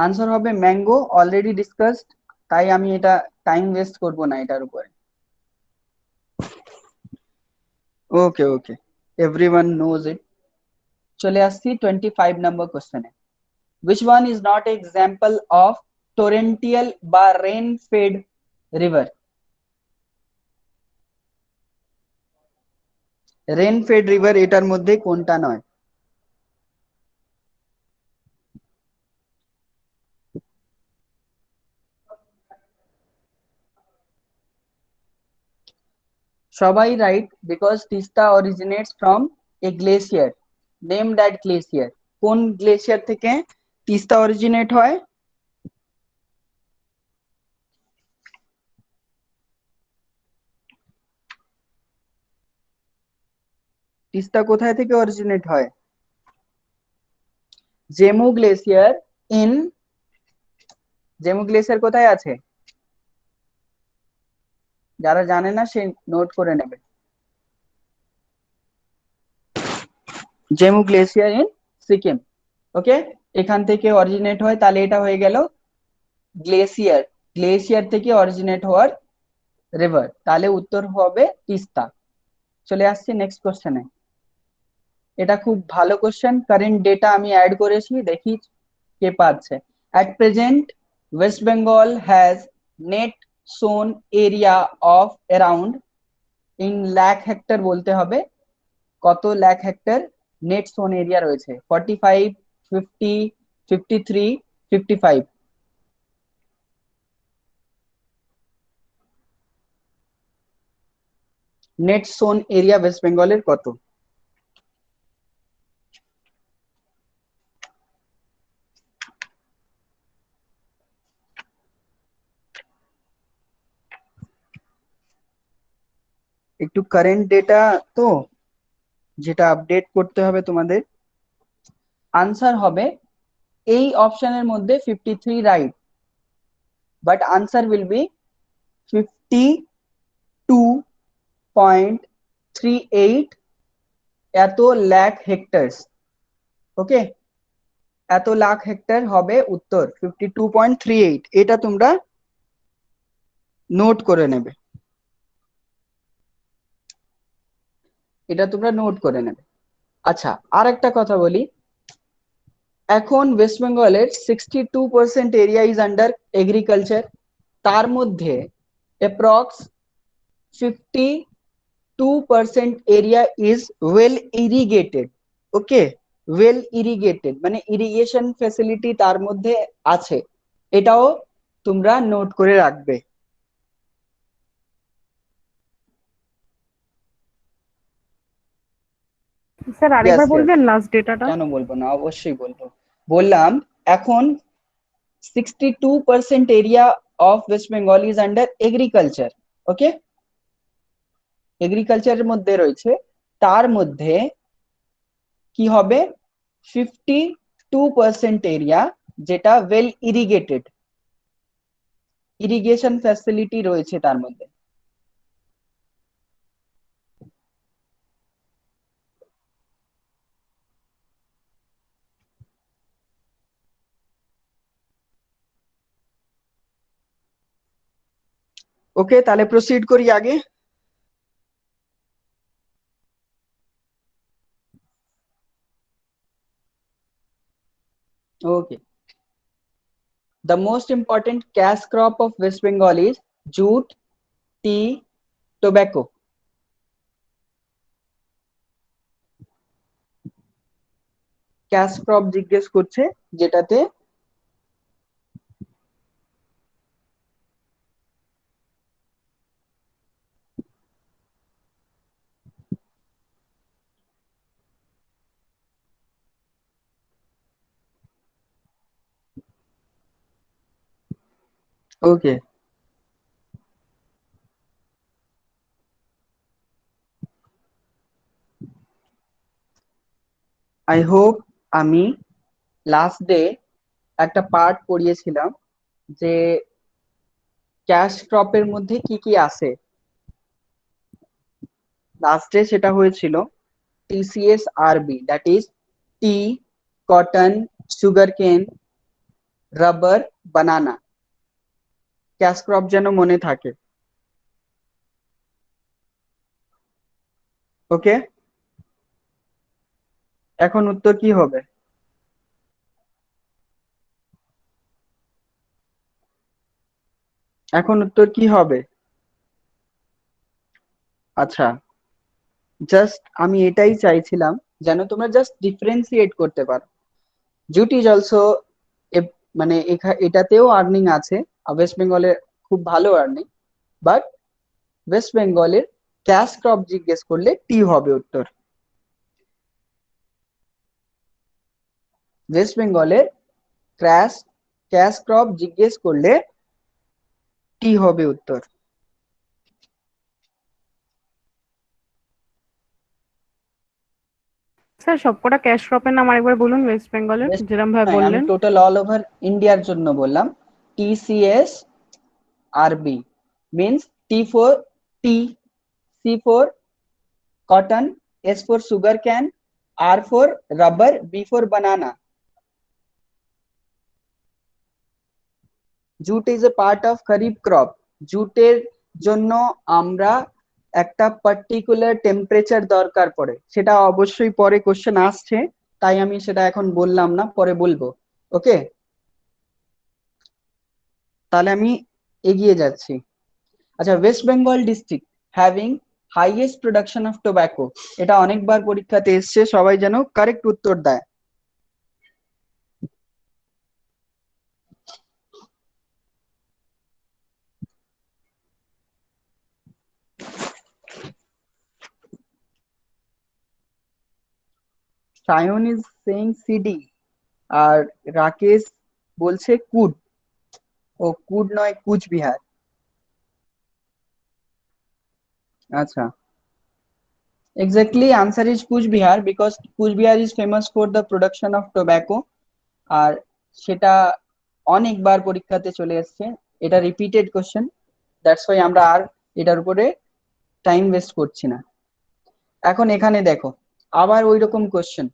আনসার হবে ম্যাঙ্গো, অলরেডি ডিসকাসড, তাই আমি এটা টাইম ওয়েস্ট করব না এটার উপরে। ওকে ওকে, এভরিওয়ান নোজ ইট। চলে আসছি 25 নম্বর কোশ্চেনে। which one is not an example of torrential বা rain fed river? Rain fed river এটার মধ্যে কোনটা নয়? সবাই right, because Teesta originates from a glacier, name that glacier. কোন গ্লেসিয়ার থেকে তিস্তা অরিজিনেট হয়? তিস্তা কোথায় থেকে অরিজিনেট হয়? Zemu glacier. In Zemu glacier কোথায় আছে? যারা জানে না সে নোট করে নেবে। Zemu glacier in Sikkim. Okay, এখান থেকে অরিজিনেট হয়, তাহলে এটা হয়ে গেল গ্লেসিয়ার। গ্লেসিয়ার থেকে অরিজিনেট হওয়ার রিভার, তাহলে উত্তর হবে তিস্তা। চলে আসছি নেক্সট কোশ্চেনে। এটা খুব ভালো কোশ্চেন, কারেন্ট ডেটা আমি অ্যাড করেছি, দেখি কে পাচ্ছে। At present West Bengal has net sown area of around, in lakh hectare বলতে হবে, কত lakh hectare net sown area রয়েছে? 45, 50, 53, 55? নেট সোন এরিয়া ওয়েস্ট বেঙ্গলের কত? একটু কারেন্ট ডেটা তো, যেটা আপডেট করতে হবে তোমাদের। আনসার হবে এই অপশনের মধ্যে 53 right, but answer will B 52.38 এত লাখ হেক্টরস। ওকে, এত লাখ হেক্টর হবে উত্তর 52.38। এটা তোমরা নোট করে নেবে, এটা তোমরা নোট করে নেবে। আচ্ছা, আর একটা কথা বলি, এখন ওয়েস্ট বেঙ্গলের 62% এরিয়া ইজ আন্ডার এগ্রিকালচার, তার মধ্যে approx 52% area is well irrigated. Okay, well irrigated মানে ইরিগেশন ফ্যাসিলিটি তার মধ্যে আছে, এটাও তোমরা নোট করে রাখবে। স্যার ইয়েস আরেকবার ইয়েস, বলবেন লাস্ট ডেটাটা? কেন বলবো না, অবশ্যই বলবো। বললাম এখন 62% area of West Bengal is under agriculture. Okay, এগ্রিকালচারের মধ্যে রয়েছে, তার মধ্যে কি হবে 52% এরিয়া যেটা ওয়েল ইরিগেটেড, ইরিগেশন ফ্যাসিলিটি রয়েছে তার মধ্যে। ওকে, তাহলে প্রসিড করি আগে। ওকে, the most important cash crop of West Bengal is jute, tea, tobacco. Cash crop জিজ্ঞেস করছে, যেটাতে ওকে, আই হোপ আমি লাস্ট ডে একটা পার্ট পড়িয়েছিলাম যে ক্যাশ ক্রপের মধ্যে কি কি আছে। লাস্ট ডে সেটা হয়েছিল টিসিএস আরবি, that is T, cotton, sugar কেন, রাবার, বানানা। ক্যাশ ক্রপ যেন মনে থাকে। ওকে, এখন উত্তর কি হবে? এখন উত্তর কি হবে? আচ্ছা, জাস্ট আমি এটাই চাইছিলাম যেন তোমরা জাস্ট ডিফারেন্সিয়েট করতে পারো। জুট ইজ অলসো, মানে এটাতেও আর্নিং আছে, ওয়েস্ট বেঙ্গলে খুব ভালো আর্নিং, বাট ওয়েস্ট বেঙ্গলের ক্যাশ ক্রপ জিজ্ঞেস করলে টি হবে উত্তর। ওয়েস্ট বেঙ্গলের ক্র্যাশ ক্যাশ ক্রপ জিজ্ঞেস করলে টি হবে উত্তর। স্যার সবকটা ক্যাশ ক্রপের নাম আরেকবার বলুন ওয়েস্ট বেঙ্গলের, ওয়েস্ট যেরকম ভাবে নয়, আমি বললেন। টোটাল অল ওভার ইন্ডিয়ার জন্য বললাম। টিসিএস আরবি means T for tea, C for cotton, S for sugar cane, R for rubber, B for banana. Jute is a part of kharif crop. জুটের জন্য আমরা একটা পার্টিকুলার টেম্পারেচার দরকার পড়ে, সেটা অবশ্যই পরে কোশ্চেন আসছে, তাই আমি সেটা এখন বললাম না, পরে বলবো। ওকে, তাহলে আমি এগিয়ে যাচ্ছি। আচ্ছা, West Bengal district having highest production of tobacco, এটা অনেকবার পরীক্ষাতে এসছে, সবাই যেন কারেক্ট উত্তর দেয়। সায়ন ইজ সেইং সিডি, আর রাকেশ বলছে কুড। ও কুড নয়, কুচবিহার। আচ্ছা, exactly answer is Coochbehar, because Coochbehar is famous for the production of tobacco. আর সেটা অনেকবার পরীক্ষাতে চলে এসছে, এটা রিপিটেড কোশ্চেন, দ্যাটস ওয়াই আমরা আর এটার উপরে টাইম ওয়েস্ট করছি না। এখন এখানে দেখো, আবার ওই রকম কোশ্চেন,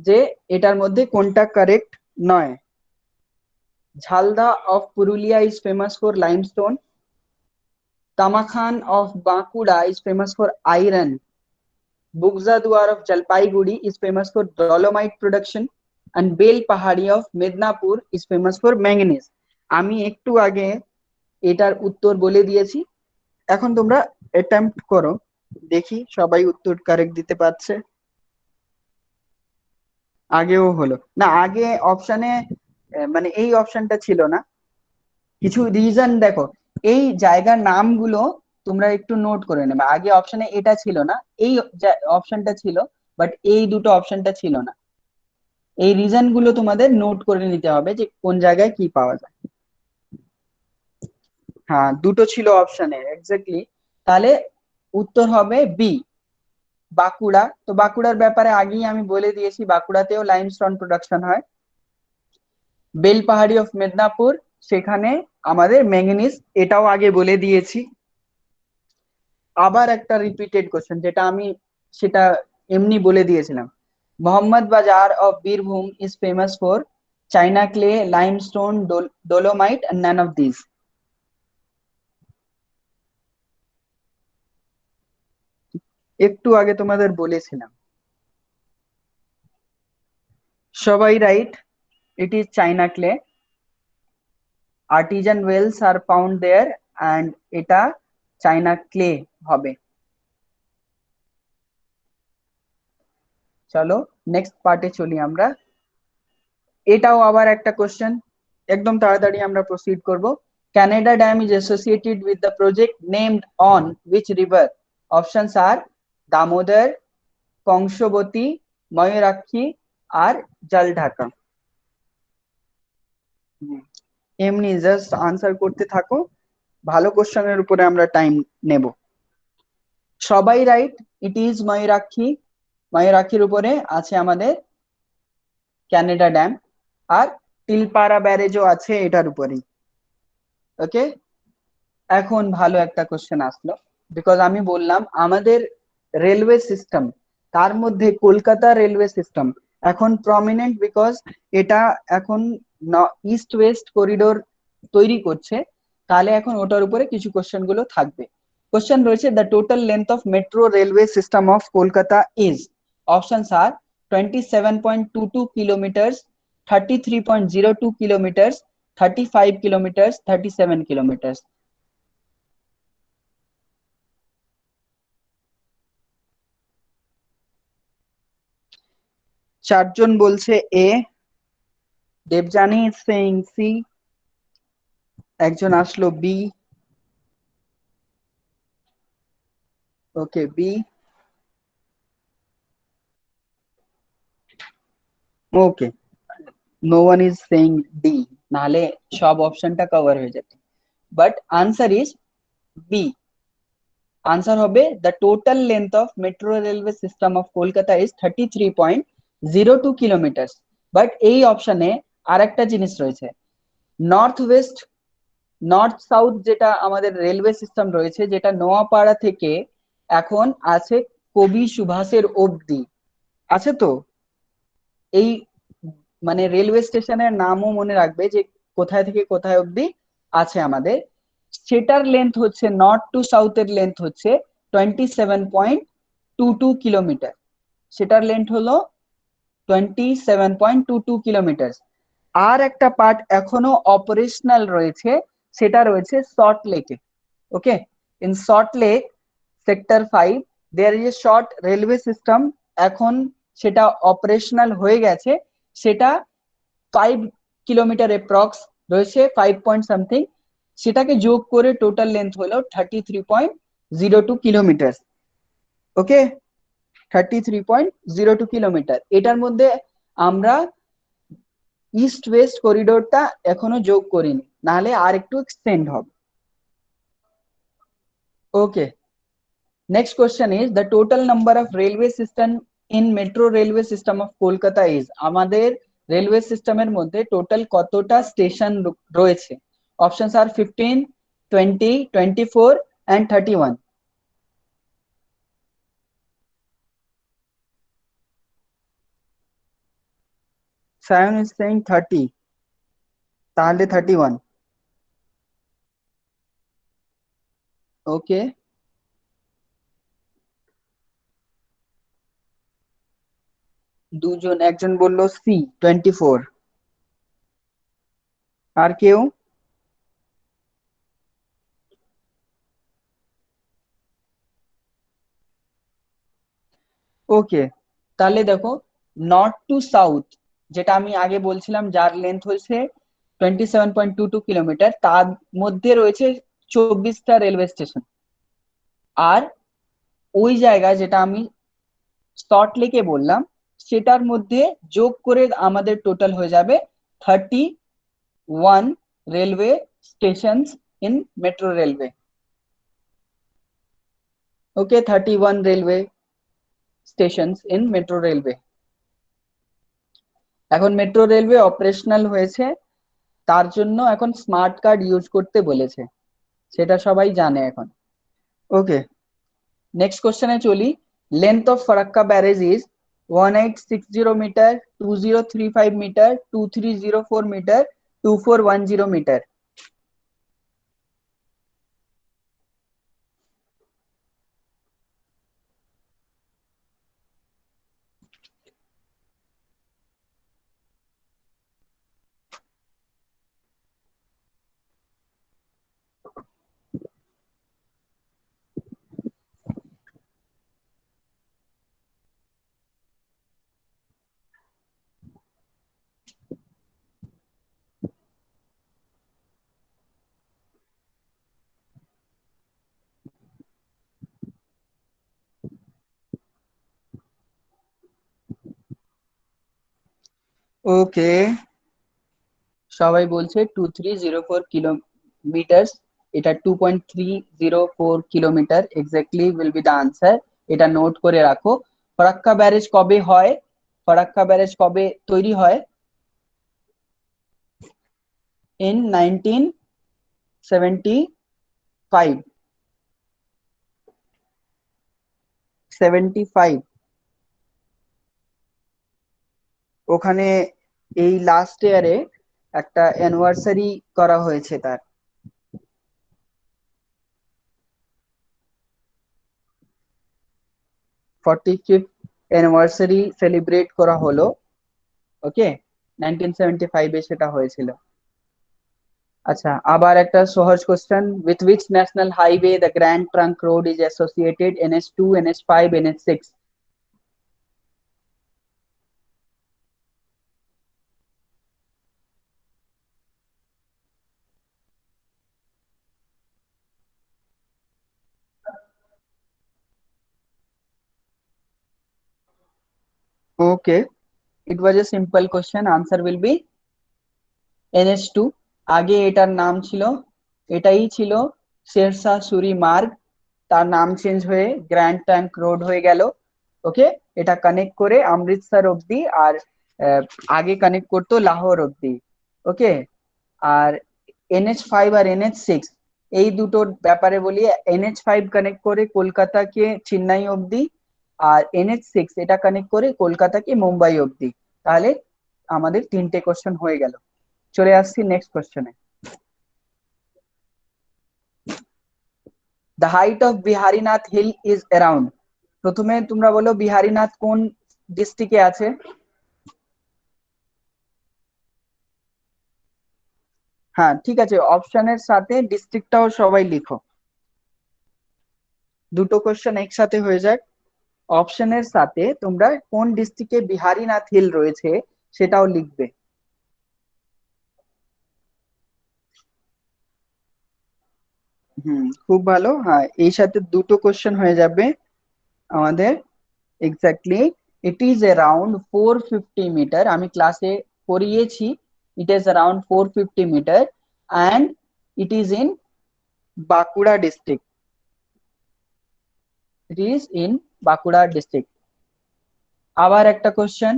যে এটার মধ্যে কোনটা কারেক্ট নয়। Jhalda of Purulia is famous for limestone, Tamakhan of Bankura is famous for iron, Bugzadwar of Jalpaiguri is famous for dolomite production, and Bel Pahari of Mednapur is famous for manganese. আমি একটু আগে এটার উত্তর বলে দিয়েছি, এখন তোমরা অ্যাটেম্প্ট করো, দেখি সবাই উত্তর কারেক্ট দিতে পারছে। আগেও হলো না, আগে অপশনে মানে এই অপশনটা ছিল না, কিছু রিজন দেখো, এই জায়গার নামগুলো তোমরা একটু নোট করে নেবে। আগে অপশনে এটা ছিল না, এই অপশনটা ছিল, বাট এই দুটো অপশনটা ছিল না। এই রিজন গুলো তোমাদের নোট করে নিতে হবে যে কোন জায়গায় কি পাওয়া যায়। হ্যাঁ, দুটো ছিল অপশনে এক্স্যাক্টলি। তাহলে উত্তর হবে বি, বাঁকুড়া। তো বাঁকুড়ার ব্যাপারে আগেই আমি বলে দিয়েছি, বাঁকুড়াতেও লাইমস্টোন প্রোডাকশন হয়। বেলপাহাড়ি অফ মেদিনীপুর, সেখানে আমাদের ম্যাঙ্গানিজ, এটাও আগে বলে দিয়েছি। আবার একটা রিপিটেড কোশ্চেন, যেটা আমি সেটা এমনি বলে দিয়েছিলাম। Mohammad Bazar of Birbhum is famous for china clay, limestone, dolomite and none of this. একটু আগে তোমাদের বলেছিলাম। সবাই right, it is china clay. Artesian wells are found there, and এটা চাইনা ক্লে হবে। চলো নেক্সট পার্টে চলি আমরা। এটাও আবার একটা কোশ্চেন, একদম তাড়াতাড়ি আমরা প্রসিড করব। Canada dam is associated with the project named on which river? Options are Damodar, Kangsabati, Mayurakshi আর জলঢাকা। এমনি জাস্ট আনসার করতে থাকো, ভালো কোশ্চেনের উপরে আমরা টাইম নেব। সবাই রাইট, ইট ইজ ময়ূরাক্ষী। ময়ূরাক্ষীর উপরে আছে আমাদের ক্যানাডা ড্যাম, আর তিলপাড়া ব্যারেজও আছে এটার উপরেই। ওকে, এখন ভালো একটা কোশ্চেন আসলো, বিকজ আমি বললাম আমাদের রেলওয়ে সিস্টেম, তার মধ্যে কলকাতা রেলওয়ে সিস্টেম এখন প্রমিনেন্ট, বিকজ এটা এখন ইস্ট ওয়েস্ট করিডোর তৈরি করছে। তাহলে এখন ওটার উপরে কিছু কোশ্চেন গুলো থাকবে। কোশ্চেন রয়েছে, the total length of metro railway system of Kolkata is. Options are 27.22 kilometers, 33.02 kilometers, 35 kilometers, 37 kilometers. চারজন বলছে এ, দেবজানি সেইং সি, একজন আসলো B. Okay, B. Okay, no one is saying D, নাহলে সব অপশনটা কভার হয়ে যেত। But answer is B. Answer হবে the total length of metro railway system of Kolkata is 33.02 kilometre. But এই অপশনে আর একটা জিনিস রয়েছে, নর্থ ওয়েস্ট, নর্থ সাউথ যেটা আমাদের রেলওয়ে সিস্টেম রয়েছে, যেটা নোয়াপাড়া থেকে এখন আছে কবি সুভাষের অবধি আছে। তো এই মানে রেলওয়ে স্টেশনের নামও মনে রাখবে যে কোথায় থেকে কোথায় অবধি আছে আমাদের। সেটার লেন্থ হচ্ছে, নর্থ টু সাউথের লেন্থ হচ্ছে 27.22 কিলোমিটার। সেটার লেন্থ হলো 27.22 কিলোমিটার। আর একটা পার্ট এখনো অপারেশনাল রয়েছে, সেটা রয়েছে সল্ট লেকে। Okay, in salt lake sector 5 there is a short railway system, এখন সেটা অপারেশনাল হয়ে গেছে। সেটা 5 কিলোমিটার এপ্রক্স রয়েছে, 5 পয়েন্ট সামথিং। সেটাকে যোগ করে টোটাল লেন্থ হলো 33.02 কিলোমিটার। ওকে, 33.02 কিলোমিটার। এটার মধ্যে আমরা ইস্ট ওয়েস্ট করিডোরটা এখনো যোগ করিনি, নাহলে আর একটু এক্সটেন্ড হবে। Okay, next question is the total number of railway system in metro railway system of Kolkata is. আমাদের রেলওয়ে সিস্টেমের মধ্যে টোটাল কতটা স্টেশন রয়েছে? Options are 15, 20, 24 and 31. Sayan is saying 30, তাহলে 31। ওকে, দুজন, একজন বলল সি 24। আর কেউ? ওকে, তাহলে দেখো, নর্থ টু সাউথ, যেটা আমি আগে বলছিলাম যার লেন্থ হয়েছে 27.22 কিলোমিটার, তার মধ্যে রয়েছে 24টা রেলওয়ে স্টেশন। আর ওই জায়গায় যেটা আমি সল্ট লেকে বললাম, সেটার মধ্যে যোগ করে আমাদের টোটাল হয়ে যাবে 31 railway station in metro railway. Okay, 31 railway station in metro railway. এখন মেট্রো রেলওয়ে অপারেশনাল হয়েছে, তার জন্য এখন স্মার্ট কার্ড ইউজ করতে বলেছে, সেটা সবাই জানে এখন। ওকে, নেক্সট কোশ্চেনে চলি। Length of Farakka barrage is 1860 metre, 2035 metre, 2304 metre, 2410 metre. Okay, সবাই বলছে 2304 কিলোমিটার, এটা 2.304 kilometre exactly will be the answer. এটা নোট করে রাখো। ফারাক্কা ব্যারেজ কবে হয়? ফারাক্কা ব্যারেজ কবে তৈরি হয়? ইন 1975। 75, ওখানে এই লাস্ট ইয়ারে একটা অ্যানিভার্সারি করা হয়েছে তার। 45th অ্যানিভার্সারি সেলিব্রেট করা হলো। ওকে, 1975 সেটা হয়েছিল। আচ্ছা, আবার একটা সহজ question. With which national highway the grand trunk road is associated? NH2, NH5, NH6? Okay, it was a simple question. Answer will be NH2। আগে এটার নাম ছিল, এটাই ছিল শেরশাহ সুরি মার্গ, তার নাম চেঞ্জ হয়ে গ্র্যান্ড ট্রাঙ্ক রোড হয়ে গেল। ওকে, এটা কানেক্ট করে অমৃতসর অব্দি, আর আগে কানেক্ট করতো লাহোর অব্দি। ওকে, আর NH5 আর NH6 এই দুটোর ব্যাপারে বলি। NH5 কানেক্ট করে কলকাতাকে চেন্নাই অব্দি, আর NH6 এটা কানেক্ট করে কলকাতাকে মুম্বাই অব্দি। তাহলে আমাদের তিনটে কোশ্চেন হয়ে গেল। চলে আসছি নেক্সট কোশ্চেনে। The height of Biharinath hill is around. প্রথমে তোমরা বলো বিহারীনাথ কোন ডিস্ট্রিক্টে আছে? হ্যাঁ, ঠিক আছে, অপশনের সাথে ডিস্ট্রিক্টটাও সবাই লিখো। দুটো কোশ্চেন একসাথে হয়ে যাক। অপশনের সাথে তোমরা কোন ডিস্ট্রিক্টে বিহারীনাথ হিল রয়েছে সেটাও লিখবে। খুব ভালো। হ্যাঁ, এই সাথে দুটো কোশ্চেন হয়ে যাবে আমাদের। Exactly, it is around 450 metre. আমি ক্লাসে পড়িয়েছি, it is around 450 metre, and it is in Bankura district. It is in Bankura district. আবার একটা question.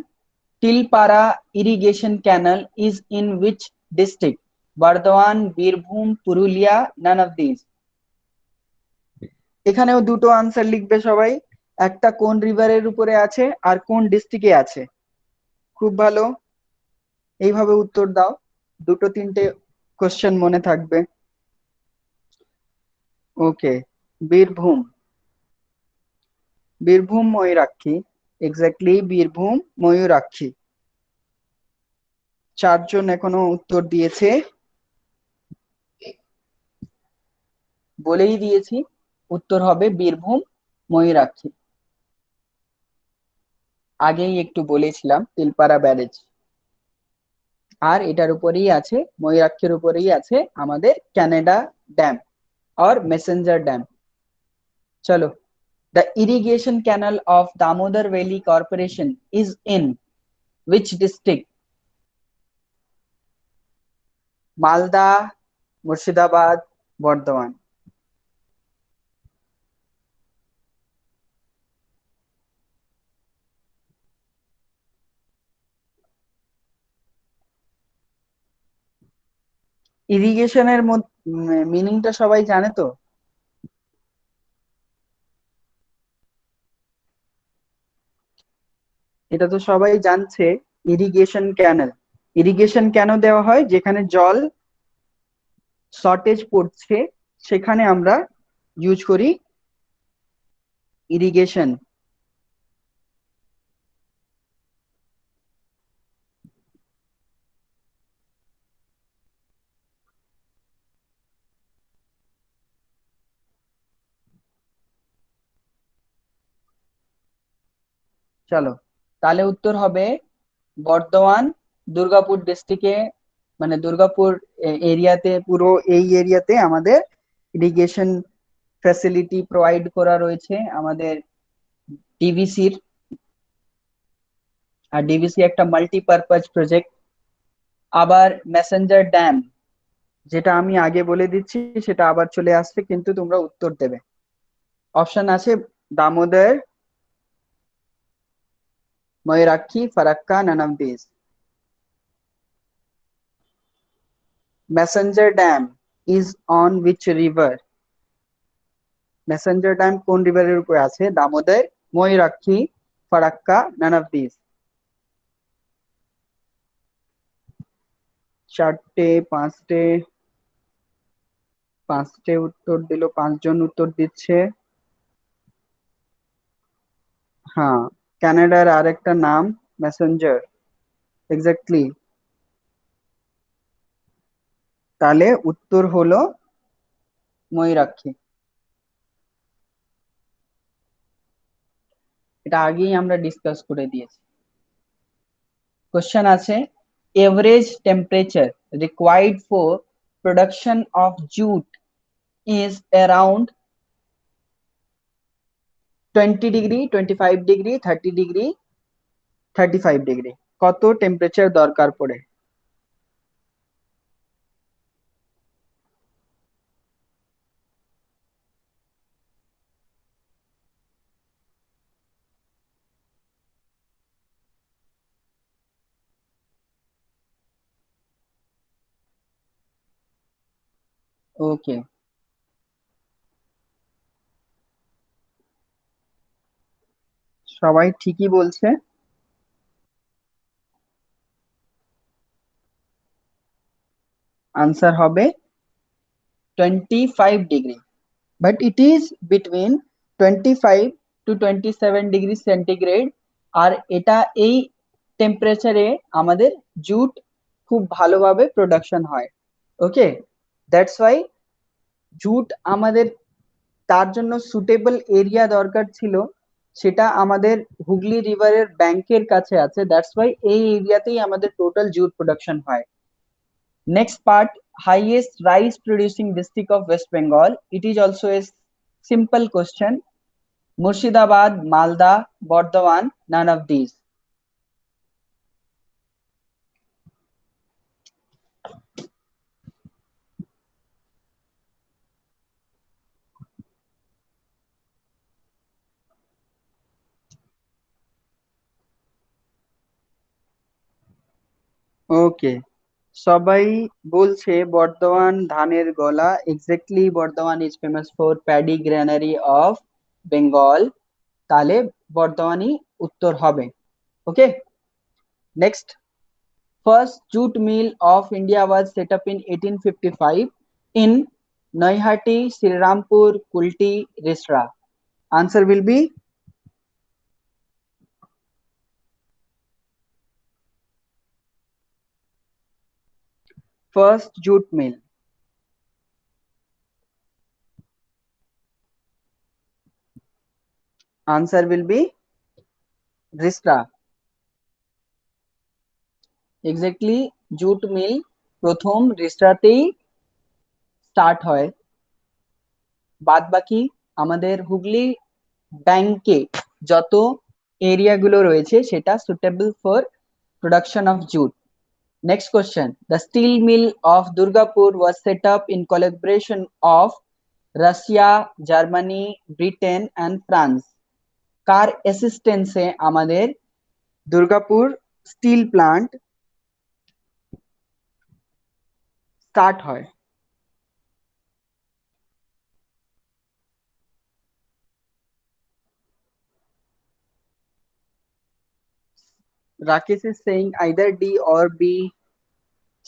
Tilpara irrigation canal is in which district? Bardhaman, Birbhum, Purulia, none of this. এখানেও দুটো আনসার লিখবে সবাই। একটা কোন রিভারের উপরে আছে আর কোন ডিস্ট্রিক্টে আছে। খুব ভালো। এইভাবে উত্তর দাও, দুটো তিনটে কোশ্চেন মনে থাকবে। ওকে, বীরভূম, বীরভূম ময়ূরাক্ষী, এক্স্যাক্টলি বীরভূম ময়ূরাক্ষী। চারজন এখনো উত্তর দিয়েছে, বলেই দিয়েছি উত্তর হবে বীরভূম ময়ূরাক্ষী। আগেই একটু বলেছিলাম তিলপাড়া ব্যারেজ, আর এটার উপরেই আছে, ময়ূরাক্ষীর উপরেই আছে আমাদের ক্যানাডা ড্যাম और मैसेंजर डैम। चलो, the irrigation canal of Damodar Valley Corporation is in which district? Malda, Murshidabad, Bardhaman. ইরিগেশনের মিনিংটা সবাই জানে তো? এটা তো সবাই জানছে, ইরিগেশন ক্যানেল। ইরিগেশন কেন দেওয়া হয়? যেখানে জল শর্টেজ পড়ছে সেখানে আমরা ইউজ করি ইরিগেশন। চলো, তাহলে উত্তর হবে বর্ধমান, দুর্গাপুর ডিস্ট্রিক্টে, মানে দুর্গাপুর এরিয়াতে, পুরো এই এরিয়াতে আমাদের ইরিগেশন ফ্যাসিলিটি প্রোভাইড করা রয়েছে আমাদের ডিভিসির। আর ডিভিসি একটা মাল্টিপারপাজ প্রজেক্ট। আবার মেসেঞ্জার ড্যাম, যেটা আমি আগে বলে দিচ্ছি সেটা আবার চলে আসছে, কিন্তু তোমরা উত্তর দেবে। অপশন আছে Damodar, Mayurakshi, Farakka, none of this. Massanjore dam is on which river? Massanjore dam কোন রিভারের উপরে আছে? Damodar, Mayurakshi, Farakka, none of this. চারটে, পাঁচটে, পাঁচটে উত্তর দিল, পাঁচজন উত্তর দিচ্ছে। হ্যাঁ, কানাডার আরেকটা নাম মেসেঞ্জার, এক্স্যাক্টলি। তাহলে উত্তর হলো ময়ূরাক্ষী। এটা আগেই আমরা ডিসকাস করে দিয়েছি। কোশ্চেন আছে, average temperature required for production of jute is around 20 degree, 25 degree, 30 degree, 35 degree. কত টেম্পারেচার দরকার পড়ে? ওকে, সবাই ঠিকই বলছে। আনসার হবে 25 degree, but it is between 25 to 27 degree centigrade. আর এটা এই টেম্পারেচারে আমাদের জুট খুব ভালোভাবে প্রোডাকশন হয়। ওকে, দ্যাটস ওয়াই জুট আমাদের, তার জন্য সুটেবল এরিয়া দরকার ছিল, সেটা আমাদের হুগলি রিভারের ব্যাংকের কাছে আছে। দ্যাটস ওয়াই এই এরিয়াতেই আমাদের টোটাল জুট প্রোডাকশন হয়। Next part, highest rice producing district of West Bengal. It is also a simple question. Murshidabad, Malda, Bardhaman, none of these. ওকে, সবাই বলছে বর্ধমান ধানের গলা, exactly Bardhaman is famous for paddy granary of Bengal. তাহলে বর্ধমানই উত্তর হবে। Okay, next, First jute mill of India was set up in 1855 in Naihati, Srirampur, Kulti, Risra. Answer will be first jute mill. Answer will be Risra. Exactly, jute mill প্রথম রিস্টাতেই start হয়। বাদ বাকি আমাদের হুগলি ব্যাংকে যত এরিয়াগুলো রয়েছে সেটা suitable for production of jute. Next question. The steel mill of Durgapur was set up in collaboration of Russia, Germany, Britain and France. কার অ্যাসিস্ট্যান্সে আমাদের দুর্গাপুর স্টিল প্লান্ট স্টার্ট হয়? Rakesh is saying either D or B.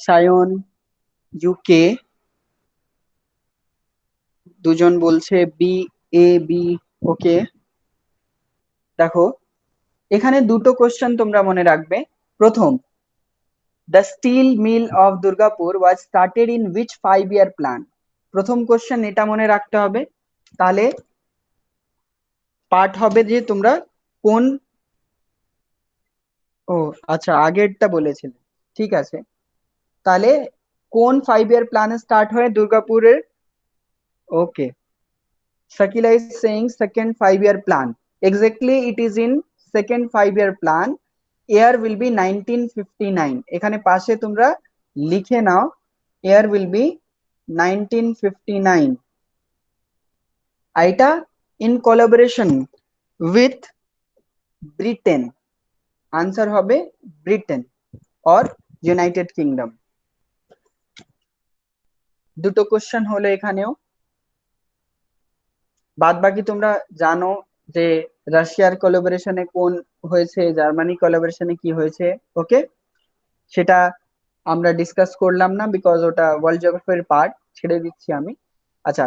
Sayon, UK, দুজন বলছে B, এ, B. ওকে, দেখো এখানে দুটো question তোমরা মনে রাখবে। প্রথম, the steel mill of Durgapur was started in which 5-year plan? প্রথম কোশ্চেন এটা মনে রাখতে হবে। তাহলে পার্ট হবে যে তোমরা কোন, ও আচ্ছা আগেরটা বলেছিলে, ঠিক আছে। তাহলে কোন 5-year প্ল্যানে স্টার্ট হয় দুর্গাপুরের? ওকে, Shakila is saying second 5-year plan. Exactly, it is in second 5-year plan. Year will be 1959. এখানে পাশে তোমরা লিখে নাও, year will be 1959. এটা in collaboration with Britain. Answer হবে ব্রিটেন অর ইউনাইটেড কিংডম। দুটো কোশ্চেন হলো এখানেও। বাদ বাকি তোমরা জানো যে রাশিয়ার কোলাবোরেশনে কোন হয়েছে, জার্মানি কোলাবোরেশনে কি হয়েছে। ওকে, সেটা আমরা ডিসকাস করলাম না বিকজ ওটা ওয়ার্ল্ড জিওগ্রাফির পার্ট, ছেড়ে দিচ্ছি আমি। আচ্ছা,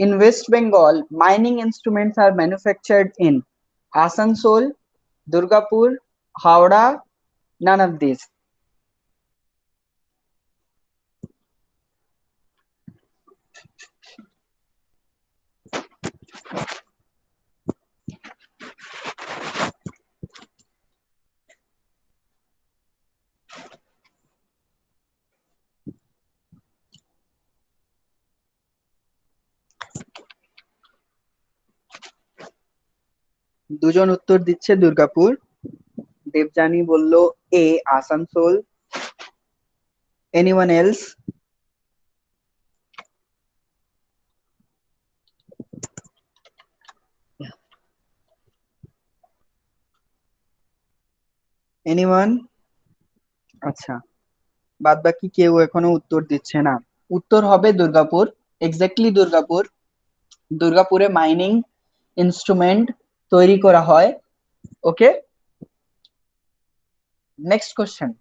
in West Bengal mining instruments are manufactured in Asansol, Durgapur, Howrah, none of these. দুজন উত্তর দিচ্ছে দুর্গাপুর। দেবযানী বলল A Asansol. Anyone else? Anyone? আচ্ছা, বাদ বাকি কেউ এখনো উত্তর দিচ্ছে না। উত্তর হবে দুর্গাপুর, এক্স্যাক্টলি দুর্গাপুর। দুর্গাপুরে মাইনিং ইনস্ট্রুমেন্ট তৈরি করা হয়। Okay, next question.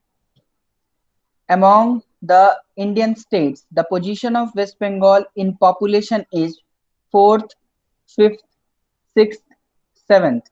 Among the Indian states, the position of West Bengal in population is 4th, 5th, 6th, 7th.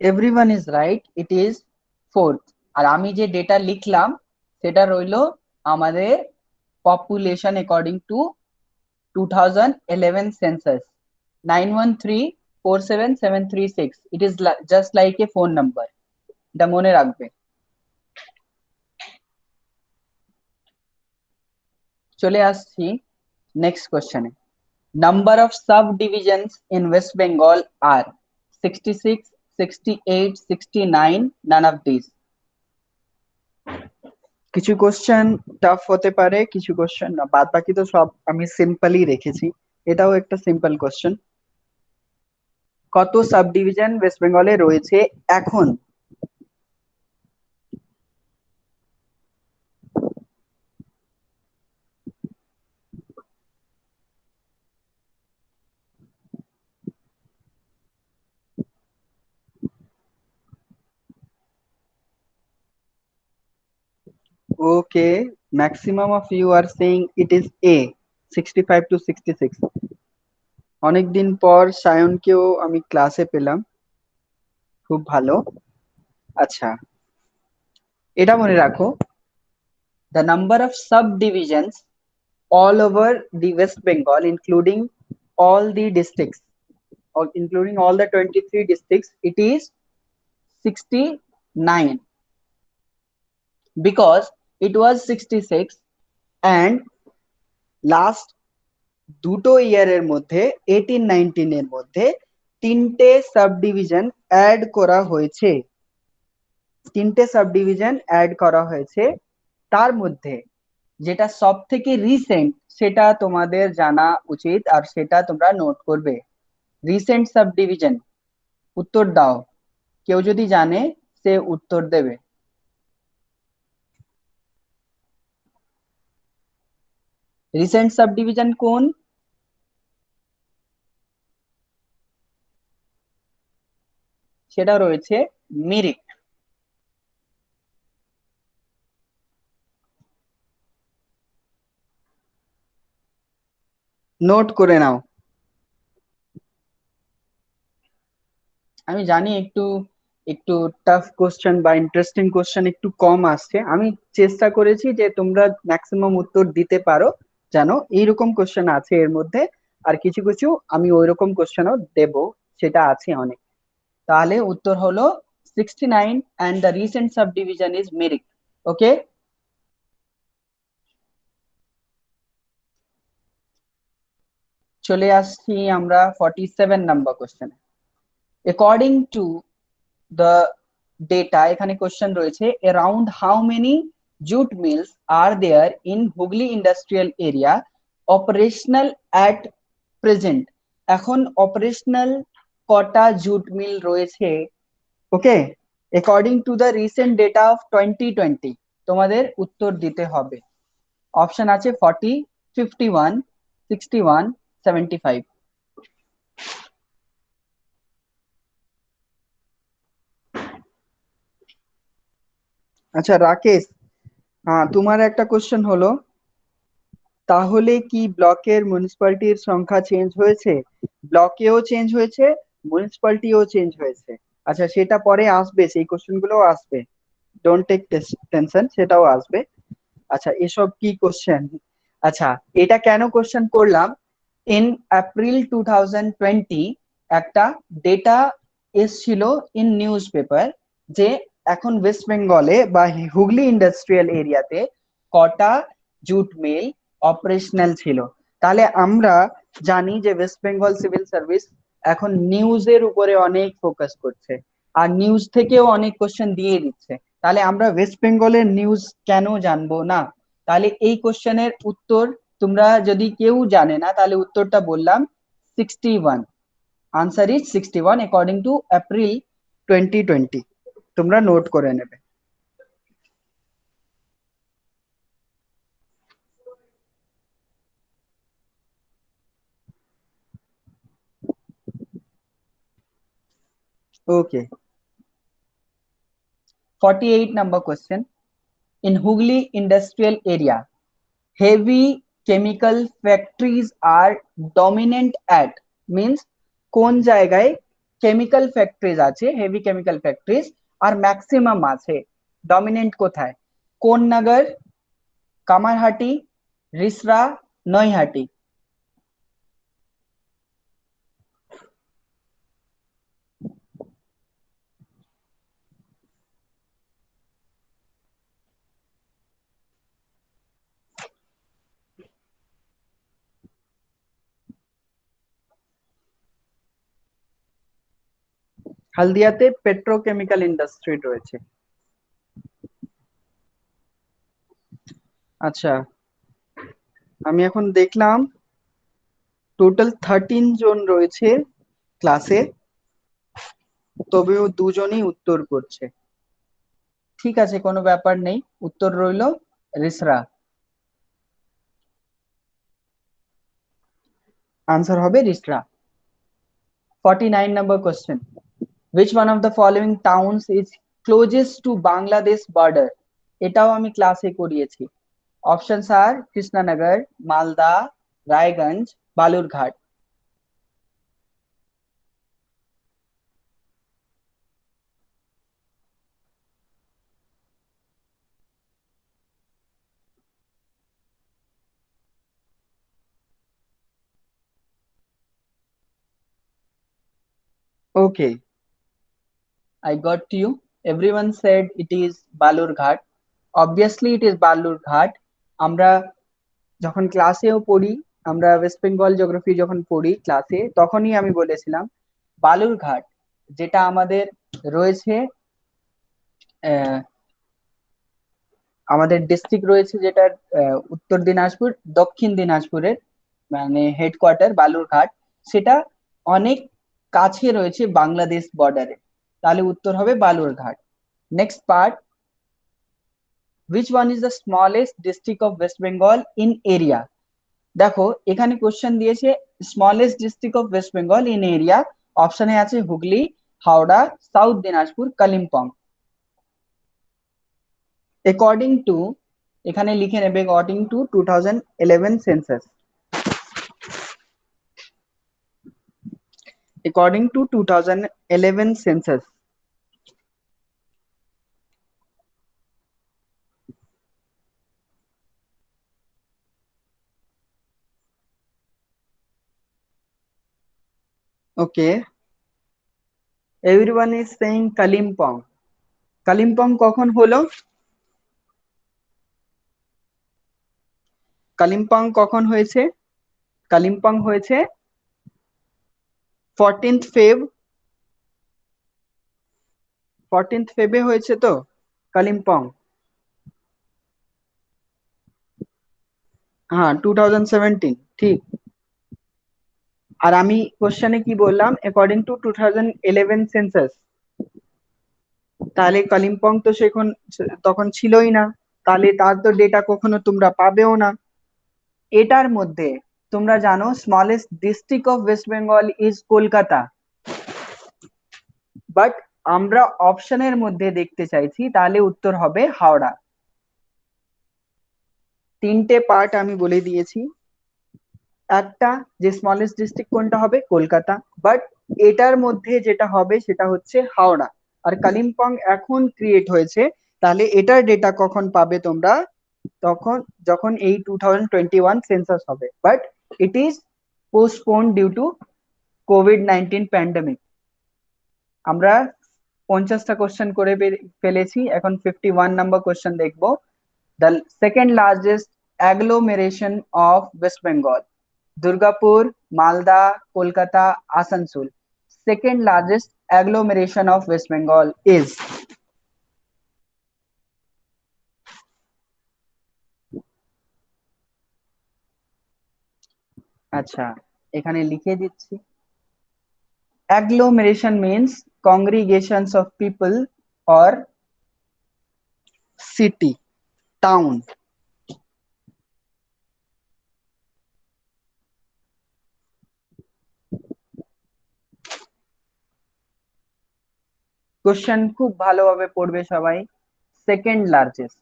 Everyone is right, it is 4th। আর আমি যে ডেটা লিখলাম সেটা রইলো আমাদের population according to 2011 census 91347736। it is just like a phone number, এটা মনে রাখবে। চলে আসছি নেক্সট কোশ্চেনে। Number of subdivisions in West Bengal are 66, 68, 69, none of these. কিছু কোশ্চেন টাফ হতে পারে, কিছু কোশ্চেন না, বাদ বাকি তো সব আমি সিম্পলই রেখেছি। এটাও একটা সিম্পল কোশ্চেন। কত সাব ডিভিশন ওয়েস্ট বেঙ্গলে রয়েছে এখন? Okay, maximum of you are saying it is A, 65 to 66. অনেকদিন পর সায়নকেও আমি ক্লাসে পেলাম, খুব ভালো। আচ্ছা, এটা মনে রাখো, the number of subdivisions all over the West Bengal, including all the districts, or including all the 23 districts, it is 69, because it was 66 and last দুটো ইয়ারের মধ্যে 18-19 এর মধ্যে তিনটে সাব ডিভিশন অ্যাড করা হয়েছে। তার মধ্যে যেটা সব থেকে রিসেন্ট সেটা তোমাদের জানা উচিত, আর সেটা তোমরা নোট করবে। রিসেন্ট সাব ডিভিশন, উত্তর দাও, কেউ যদি জানে সে উত্তর দেবে। রিসেন্ট সাব ডিভিশন কোন? সেটা রয়েছে মিরিক। নোট করে নাও। আমি জানি একটু একটু টাফ কোশ্চেন বা ইন্টারেস্টিং কোশ্চেন একটু কম আসছে, আমি চেষ্টা করেছি যে তোমরা ম্যাক্সিমাম উত্তর দিতে পারো, জানো এইরকম কোশ্চেন আছে এর মধ্যে, আর কিছু কিছু আমি ওইরকম কোশ্চেনও দেব, সেটা আছে অনেক। তাহলে উত্তর হলো 69 and the recent subdivision is Mirik. ওকে, চলে আসছি আমরা 47 নাম্বার কোশ্চেনে। অ্যাকর্ডিং টু the data, এখানে কোশ্চেন রয়েছে, around how many jute mills are there in Hooghly industrial area operational at present? এখন অপারেশনাল কটা জুট মিল রয়েছে? Okay, according to the recent data of 2020 তোমাদের উত্তর দিতে হবে। অপশন আছে 40, 51, 61, 75। আচ্ছা রাকেশ, হ্যাঁ তোমার একটা কোশ্চেন হলো, তাহলে কি ব্লকের মিউনিসিপ্যালিটির সংখ্যা চেঞ্জ হয়েছে? ব্লকেও চেঞ্জ হয়েছে, মিউনিসিপ্যালিটিও চেঞ্জ হয়েছে। আচ্ছা সেটা পরে আসবে, সেই কোশ্চেন গুলোও আসবে, ডোন্ট টেক টেনশন, সেটাও আসবে। আচ্ছা এসব কি কোশ্চেন? আচ্ছা, এটা কেন কোশ্চেন করলাম, ইন এপ্রিল 2020 একটা ডেটা এসছিল ইন নিউজ পেপার, যে এখন ওয়েস্ট বেঙ্গলে বা হুগলি ইন্ডাস্ট্রিয়াল এরিয়াতে কটা জুট মিল অপারেশনাল ছিল। তাহলে আমরা জানি যে ওয়েস্ট বেঙ্গল সিভিল সার্ভিস এখন নিউজের উপরে অনেক ফোকাস করছে, আর নিউজ থেকেও অনেক কোশ্চেন দিয়ে দিচ্ছে। তাহলে আমরা ওয়েস্ট বেঙ্গলের নিউজ কেন জানবো না? তাহলে এই কোশ্চেনের উত্তর তোমরা যদি কেউ জানে না, তাহলে উত্তরটা বললাম 61। Answer is 61 according to April 2020। তোমরা নোট করে নেবে। ওকে, 48 number question. In Hooghly industrial area, heavy chemical factories are dominant at, means কোন জায়গায় কেমিক্যাল ফ্যাক্টরিজ আছে, হেভি কেমিক্যাল ফ্যাক্টরিজ, আর ম্যাক্সিমাম আছে, ডমিনেন্ট কোথায়? কোন নগর, কামারহাটি, রিসরা, নৈহাটি? হালদিয়াতে পেট্রোকেমিক্যাল ইন্ডাস্ট্রি রয়েছে। আচ্ছা, আমি এখন দেখলাম টোটাল 13 জন রয়েছে ক্লাসে, তবেও দুজনই উত্তর করছে। ঠিক আছে, কোনো ব্যাপার নেই, উত্তর রইল রিসরা। আনসার হবে Rishra. 49 number question. Which one of the following towns is closest to Bangladesh border? এটাও আমি ক্লাসে করিয়েছি। Options are Krishnanagar, Malda, Raiganj, Balurghat. Okay, I got you. Everyone said it is Balurghat. Obviously it is Balurghat. আমরা যখন ক্লাসেও পড়ি, আমরা ওয়েস্ট বেঙ্গল জিওগ্রাফি যখন পড়ি ক্লাসে, তখনই আমি বলেছিলাম বালুরঘাট যেটা আমাদের রয়েছে, আমাদের ডিস্ট্রিক্ট রয়েছে যেটা উত্তর দিনাজপুর, দক্ষিণ দিনাজপুরের মানে হেডকোয়ার্টার বালুরঘাট, সেটা অনেক কাছে রয়েছে বাংলাদেশ বর্ডারে। তাহলে উত্তর হবে Balurghat. Next part, which one is the smallest district of West Bengal in area? দেখো এখানে কোশ্চেন দিয়েছে smallest district of West Bengal in area, অপশনে আছে Hooghly, Howrah, south Dinajpur, Kalimpong. According to, এখানে লিখে নেবে according to 2011 census, according to 2011 census. Okay, everyone is saying Kalimpong. Kalimpong কখন হলো? কালিম্পং কখন হয়েছে? কালিম্পং হয়েছে 14th ফেব, 14th ফেবে হয়েছে তো কালিম্পং। হ্যাঁ 2017, ঠিক। আর আমি কোশ্চেনে কি বললাম? According to 2011 census. তাহলে কালিম্পং তো তখন ছিলই না, তাহলে তার তো ডেটা কখনো তোমরা পাবেও না। এটার মধ্যে তোমরা জানো smallest district of West Bengal is Kolkata, but আমরা অপশনের মধ্যে দেখতে চাইছি, তাহলে উত্তর হবে হাওড়া। তিনটে পার্ট আমি বলে দিয়েছি, একটা যে স্মলেস্ট ডিস্ট্রিক্ট কোনটা হবে কলকাতা, বাট এটার মধ্যে যেটা হবে সেটা হচ্ছে হাওড়া। আর কালিম্পং এখন ক্রিয়েট হয়েছে, তাহলে এটার ডেটা কখন পাবে তোমরা? তখন যখন এই 2021 সেন্সাস হবে, but it is postpone due to কোভিড-19 প্যান্ডেমিক। আমরা 50টা কোশ্চেন করে ফেলেছি, এখন 51 নাম্বার কোশ্চেন দেখবো। The second largest agglomeration of West Bengal, Durgapur, Malda, Kolkata, Asansol. Second largest agglomeration of West Bengal is? আচ্ছা, এখানে লিখে দিচ্ছি। Agglomeration means congregations of people or city, town. Question খুব ভালোভাবে পড়বে সবাই। সেকেন্ড লার্জেস্ট,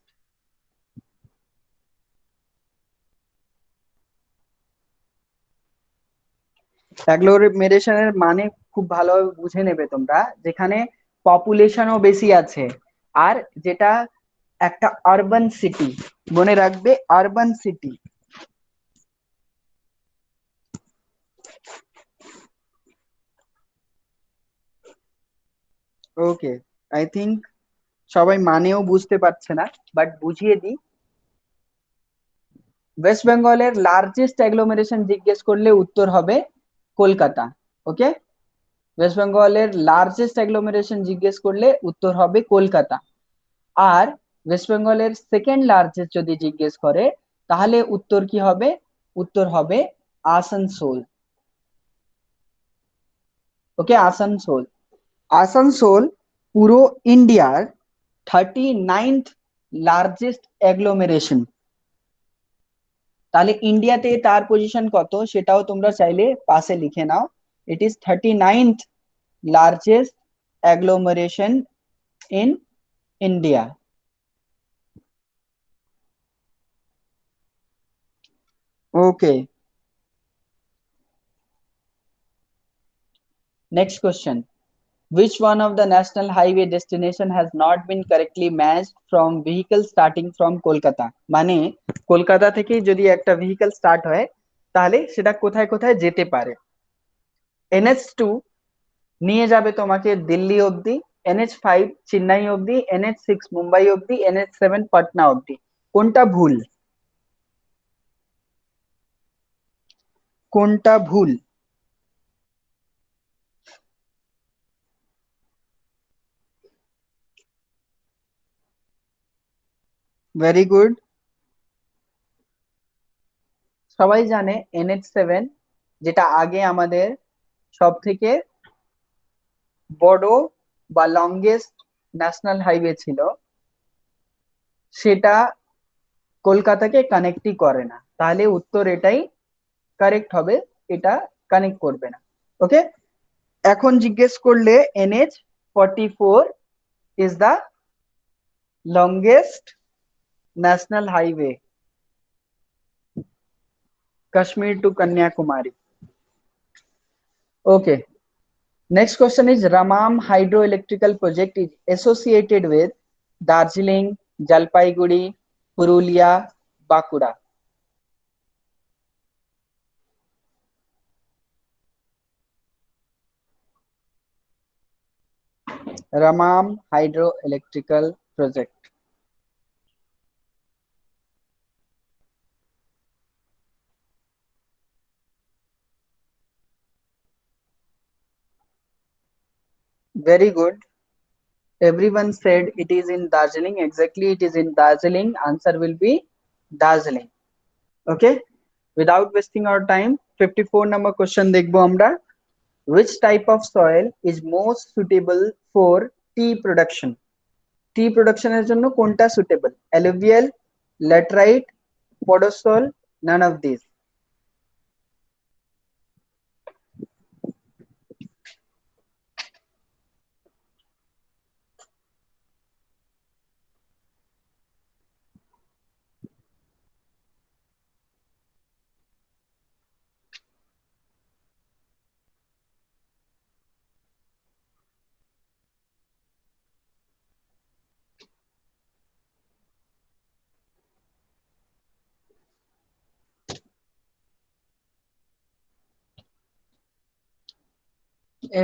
অ্যাগ্লোমেরেশনের মানে খুব ভালোভাবে বুঝে নেবে তোমরা, যেখানে পপুলেশনও বেশি আছে, আর যেটা একটা আরবান সিটি, মনে রাখবে urban city. Okay, I think সবাই মানেও বুঝতে পারছে না, বাট বুঝিয়ে দিই। ওয়েস্ট বেঙ্গলের লার্জেস্ট অ্যাগ্লোমেরেশন জিজ্ঞেস করলে উত্তর হবে কলকাতা। ওকে, ওয়েস্ট বেঙ্গলের লার্জেস্ট অ্যাগ্লোমেরেশন জিজ্ঞেস করলে উত্তর হবে কলকাতা। আর ওয়েস্ট বেঙ্গলের সেকেন্ড লার্জেস্ট যদি জিজ্ঞেস করে, তাহলে উত্তর কি হবে? উত্তর হবে আসানসোল। ওকে, আসানসোল। আসানসোল পুরো ইন্ডিয়ার 39th লার্জেস্ট অ্যাগ্লোমেরেশন। তাহলে ইন্ডিয়াতে তার পজিশন কত সেটাও তোমরা চাইলে পাশে লিখে নাও। It is 39th largest agglomeration in India. Okay, next question. Which one of the national highway destination has not been correctly matched from vehicle starting from Kolkata? মানে কলকাতা থেকে যদি একটা ভেহিকল স্টার্ট হয় তাহলে সেটা কোথায় কোথায় যেতে পারে। NH2 নিয়ে যাবে তোমাকে দিল্লি অবধি, NH5 চেন্নাই অবধি, NH6 মুম্বাই অবধি, NH7 পাটনা অবধি। কোনটা ভুল? কোনটা ভুল? Very good. সবাই জানে NH7 যেটা আগে আমাদের সব থেকে বড় বা লংগেস্ট ন্যাশনাল হাইওয়ে ছিল, সেটা কলকাতাকে কানেক্টই করে না। তাহলে উত্তর এটাই কারেক্ট হবে, এটা কানেক্ট করবে না। ওকে, এখন জিজ্ঞেস করলে NH44 is the longest national highway Kashmir to Kanyakumari. Okay, next question is Ramam hydroelectrical project is associated with Darjeeling, Jalpaiguri, Purulia, Bankura. Ramam hydroelectrical project. Very good. Everyone said it is in Darjeeling. Exactly, it is in Darjeeling. Answer will be Darjeeling. Okay. Without wasting our time, 54 number question দেখবো আমরা। Which type of soil is most suitable for tea production? Tea production এর জন্য কোনটা suitable? Alluvial, laterite, podosol, none of these.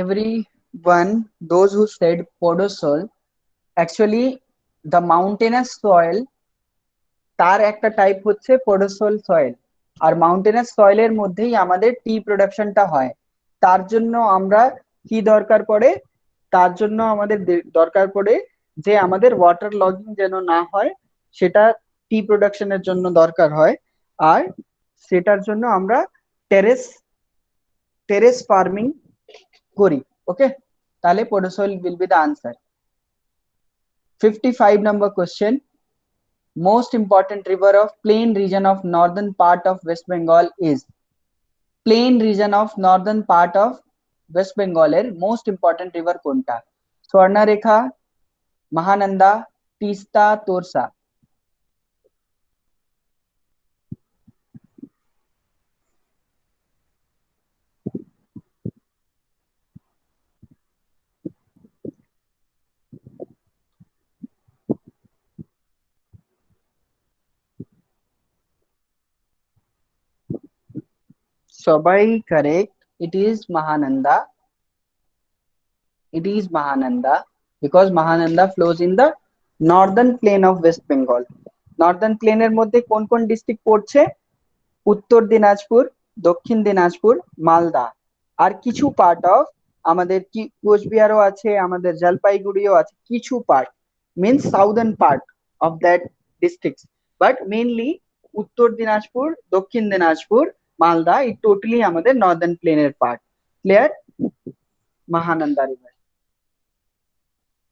Everyone, those who said podosol, actually the mountainous soil তার একটা type হচ্ছে পোডোসল soil. আর মাউন্টেনাস সয়েলের মধ্যেই আমাদের টি প্রোডাকশনটা হয়। তার জন্য আমরা কি দরকার পড়ে? তার জন্য আমাদের দরকার পড়ে যে আমাদের ওয়াটার লগিং যেন না হয়, সেটা টি প্রোডাকশনের জন্য দরকার হয়। আর সেটার জন্য আমরা টেরেস টেরেস ফার্মিং করি। ওকে, তাহলে podzol will be the answer. 55 number question. Most important river of plain region of northern part of West Bengal is? Plain region of northern part of West Bengal এর most important river কোনটা? স্বর্ণরেখা, মহানন্দা, তিস্তা, তোরসা। সবাই correct. It is Mahananda. It is Mahananda because Mahananda flows in the northern plain of West Bengal. Northern plain এর মধ্যে কোন কোন district পড়ছে? উত্তর দিনাজপুর, দক্ষিণ দিনাজপুর, মালদা, আর কিছু পার্ট অফ আমাদের কি কোচবিহারও আছে, আমাদের জলপাইগুড়িও আছে, কিছু part means southern part of that district, but mainly উত্তর দিনাজপুর, দক্ষিণ দিনাজপুর, মালদা, এই টোটালি আমাদের নর্দার্ন প্লেনের part. Clear? Mahananda river.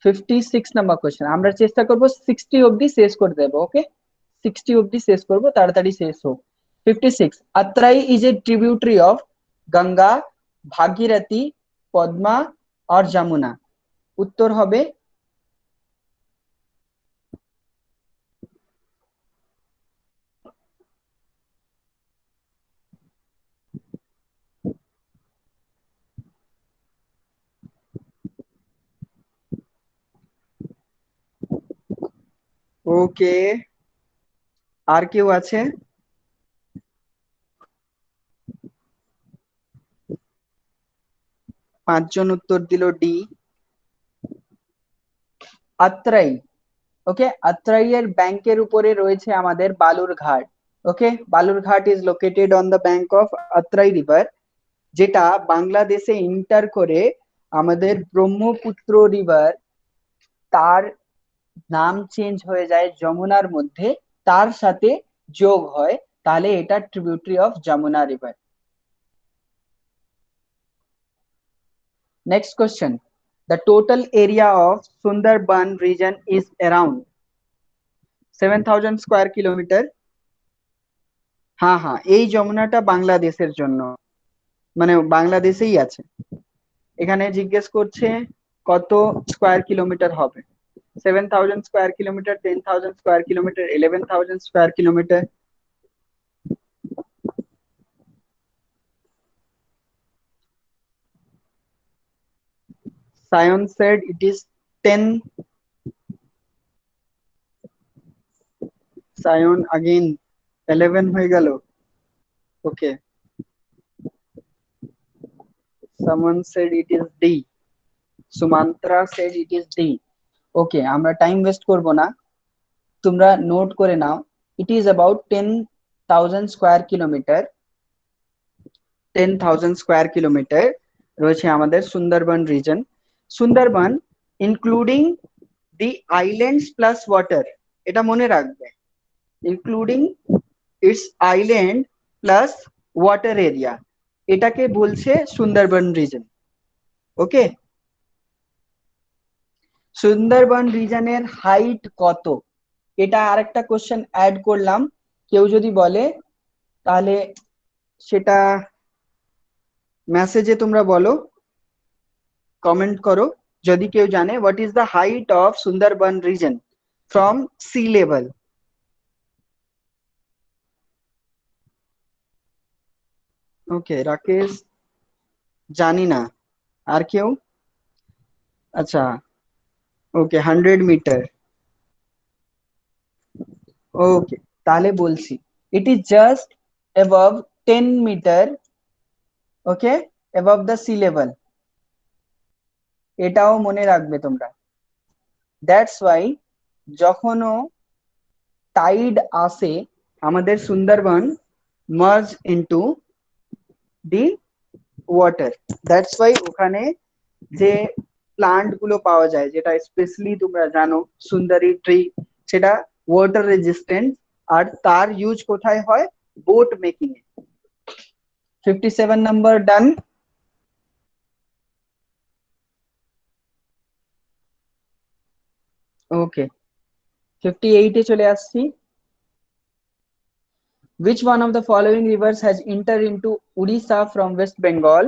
56 number question, আমরা চেষ্টা করব 60 অবধি শেষ করে দেব। ওকে, 60 অবধি শেষ করব, তাড়াতাড়ি শেষ হোক। 56, Atrai is a tributary of Ganga, Bhagirathi, Padma और যমুনা। উত্তর হবে ওকে। আর কেউ আছে? পাঁচজন উত্তর দিল ডি, আত্রাই। ওকে, আত্রাই এর ব্যাংকের উপরে রয়েছে আমাদের Balurghat. Okay, Balurghat is located on the bank of Atrai river, যেটা বাংলাদেশে ইন্টার করে আমাদের ব্রহ্মপুত্র রিভার, তার নাম চেঞ্জ হয়ে যায় যমুনার মধ্যে, তার সাথে যোগ হয়, তাহলে এটা tributary of Yamuna river. Next question. The total area of Sundarban region is around 7,000 square kilometer. হ্যাঁ হ্যাঁ, এই যমুনাটা বাংলাদেশের জন্য, মানে বাংলাদেশেই আছে। এখানে জিজ্ঞেস করছে কত স্কোয়ার কিলোমিটার হবে। 7,000 square kilometre, 10,000 square kilometre, 11,000 square kilometre. Sion said it is 10. Sion again 11 হয়ে গেল। ওকে, someone said it is D. Sumantra said it is D. ওকে, আমরা টাইম ওয়েস্ট করব না, তোমরা নোট করে নাও। It is about 10,000 square kilometre. 10,000 square kilometre রয়েছে আমাদের Sundarban region. Sundarban including the islands plus water, এটা মনে রাখবে, including its island plus water area, এটাকে বলছে সুন্দরবন রিজন। ওকে, সুন্দরবন রিজনের হাইট কত, এটা আরেকটা কোশ্চেন অ্যাড করলাম। কেউ যদি বলে তাহলে সেটা মেসেজে তোমরা বলো, কমেন্ট করো যদি কেউ জানে। What is the height of Sundarban region from sea level? Okay, Rakesh জানি না। আর কেউ? আচ্ছা, ওকে, 100 মিটার। ওকে, তাহলে বলছি, it is just above 10 meter. Okay, above the sea level, এটাও মনে রাখবে তোমরা। দ্যাটস ওয়াই যখনও টাইড আসে আমাদের Sundarban merge into the water. That's why ওখানে যে প্লান্ট গুলো পাওয়া যায়, যেটা স্পেশালি তোমরা জানো সুন্দরী ট্রি, সেটা ওয়াটার রেজিস্ট্যান্ট, আর তার ইউজ কোথায় হয়? বোট মেকিং এ। 57 নাম্বার ডান। ওকে, 58 এ চলে আসছি। Which one of the following rivers has entered into Odisha from West Bengal?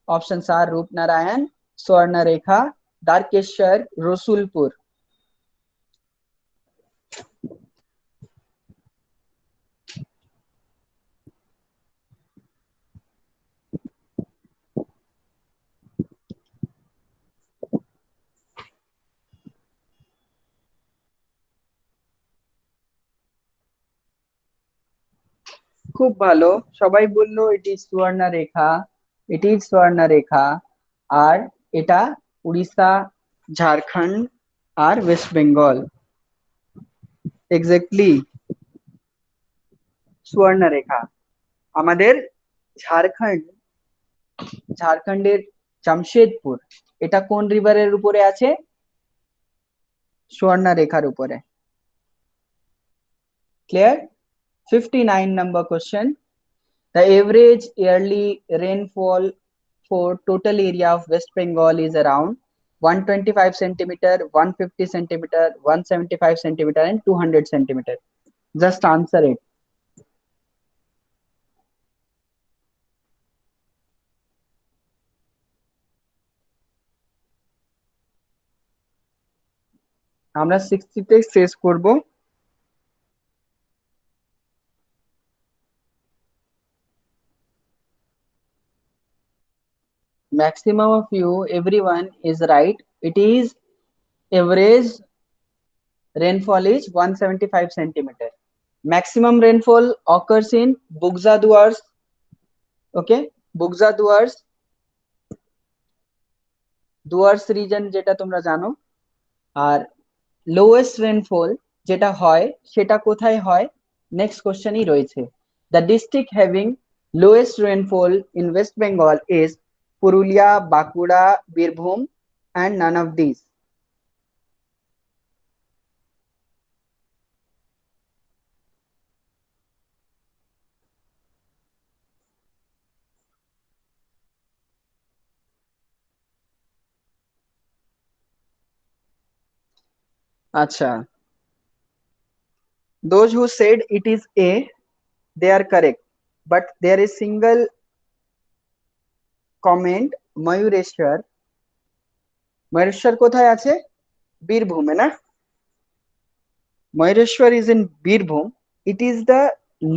Options are Rupnarayan, Swarnarekha, Darkeshwar, Rasulpur. খুব ভালো, সবাই বললো এটি সুবর্ণরেখা, এটি সুবর্ণরেখা। আর এটা উড়িষ্যা, ঝাড়খণ্ড আর ওয়েস্ট বেঙ্গল। এক্স্যাক্টলি, সুবর্ণরেখা আমাদের ঝাড়খণ্ড, ঝাড়খণ্ডের জামশেদপুর, এটা কোন রিভারের উপরে আছে? সুবর্ণরেখার উপরে। Clear? 59 number question. The average yearly rainfall therefore total area of West Bengal is around 125 centimeter, 150 centimeter, 175 centimeter, and 200 centimeter. Just answer it. আমরা 60 তে শেষ করব। Maximum of you, everyone is right. It is average rainfall is 175 centimeter. Maximum rainfall occurs in Bugza Duars. Okay, Bugza Duars, Duars region যেটা তোমরা জানো। আর lowest rainfall যেটা হয় সেটা কোথায় হয়, নেক্সট কোশ্চেনই রয়েছে। The district having lowest rainfall in West Bengal is Purulia, Bankura, Birbhum, and naan of this. আচ্ছা, those who said it is A, they are correct, but there is single comment, Mayureswar. Mayureswar কোথায় আছে? বীরভূমে না? Mayureswar is in Birbhum. It is the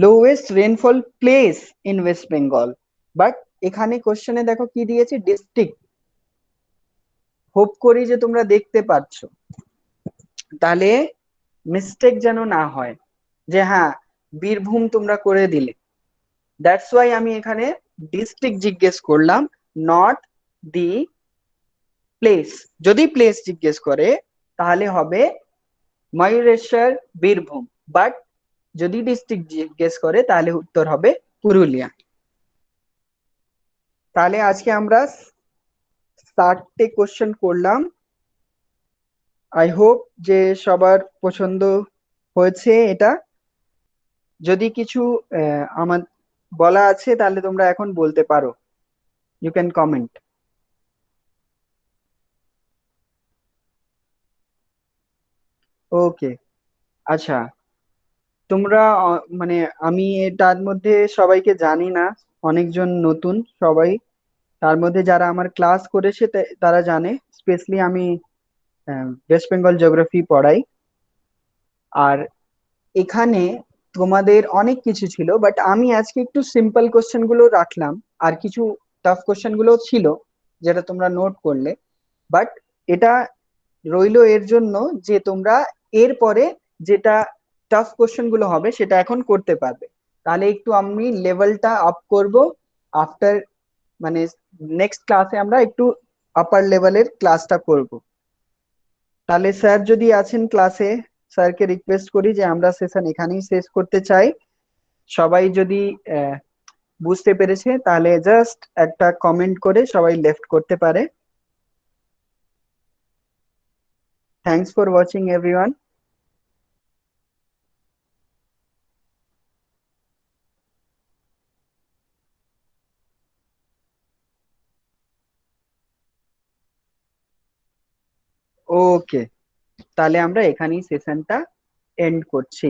lowest rainfall place in West Bengal. But এখানে কোশ্চেনে দেখো কি দিয়েছে, ডিস্ট্রিক্ট। হোপ করি যে তোমরা দেখতে পাচ্ছ, তাহলে মিস্টেক যেন না হয় যে হ্যাঁ বীরভূম তোমরা করে দিলে। দ্যাটস ওয়াই আমি এখানে ডিস্ট্রিক্ট জিজ্ঞেস করলাম, নট দি প্লেস। যদি প্লেস জিজ্ঞেস করে তাহলে হবে ময়ূরেশ্বর, বীরভূম। বাট যদি ডিস্ট্রিক্ট জিজ্ঞেস করে তাহলে উত্তর হবে পুরুলিয়া। তাহলে আজকে আমরা 60টে কোশ্চেন করলাম। আই হোপ যে সবার পছন্দ হয়েছে এটা। যদি কিছু আমার বলা আছে তাহলে তোমরা এখন বলতে পারো, ইউ ক্যান কমেন্ট। ওকে, আচ্ছা, তোমরা মানে আমি এটার মধ্যে সবাইকে জানি না, অনেকজন নতুন সবাই। তার মধ্যে যারা আমার ক্লাস করেছে তারা জানে, স্পেশালি আমি ওয়েস্ট বেঙ্গল জিওগ্রাফি পড়াই। আর এখানে তোমাদের অনেক কিছু ছিল, বাট আমি আজকে একটু সিম্পল কোশ্চেন গুলো রাখলাম, আর কিছু টাফ কোশ্চেন গুলো ছিল যেটা তোমরা নোট করলে। বাট এটা রইলো এর জন্য যে তোমরা এর পরে যেটা টাফ কোশ্চেন গুলো হবে সেটা এখন করতে পারবে। তাহলে একটু আমি লেভেলটা আপ করব আফটার, মানে নেক্সট ক্লাসে আমরা একটু আপার লেভেলের ক্লাসটা করব। তাহলে স্যার যদি আছেন ক্লাসে, স্যারকে রিকোয়েস্ট করি যে আমরা সেশন এখানেই শেষ করতে চাই। সবাই যদি বুঝতে পেরেছে তাহলে জাস্ট একটা কমেন্ট করে সবাই লেফট করতে পারে। Thanks for watching everyone. Okay, তাহলে আমরা এখানেই সেশনটা এন্ড করছি।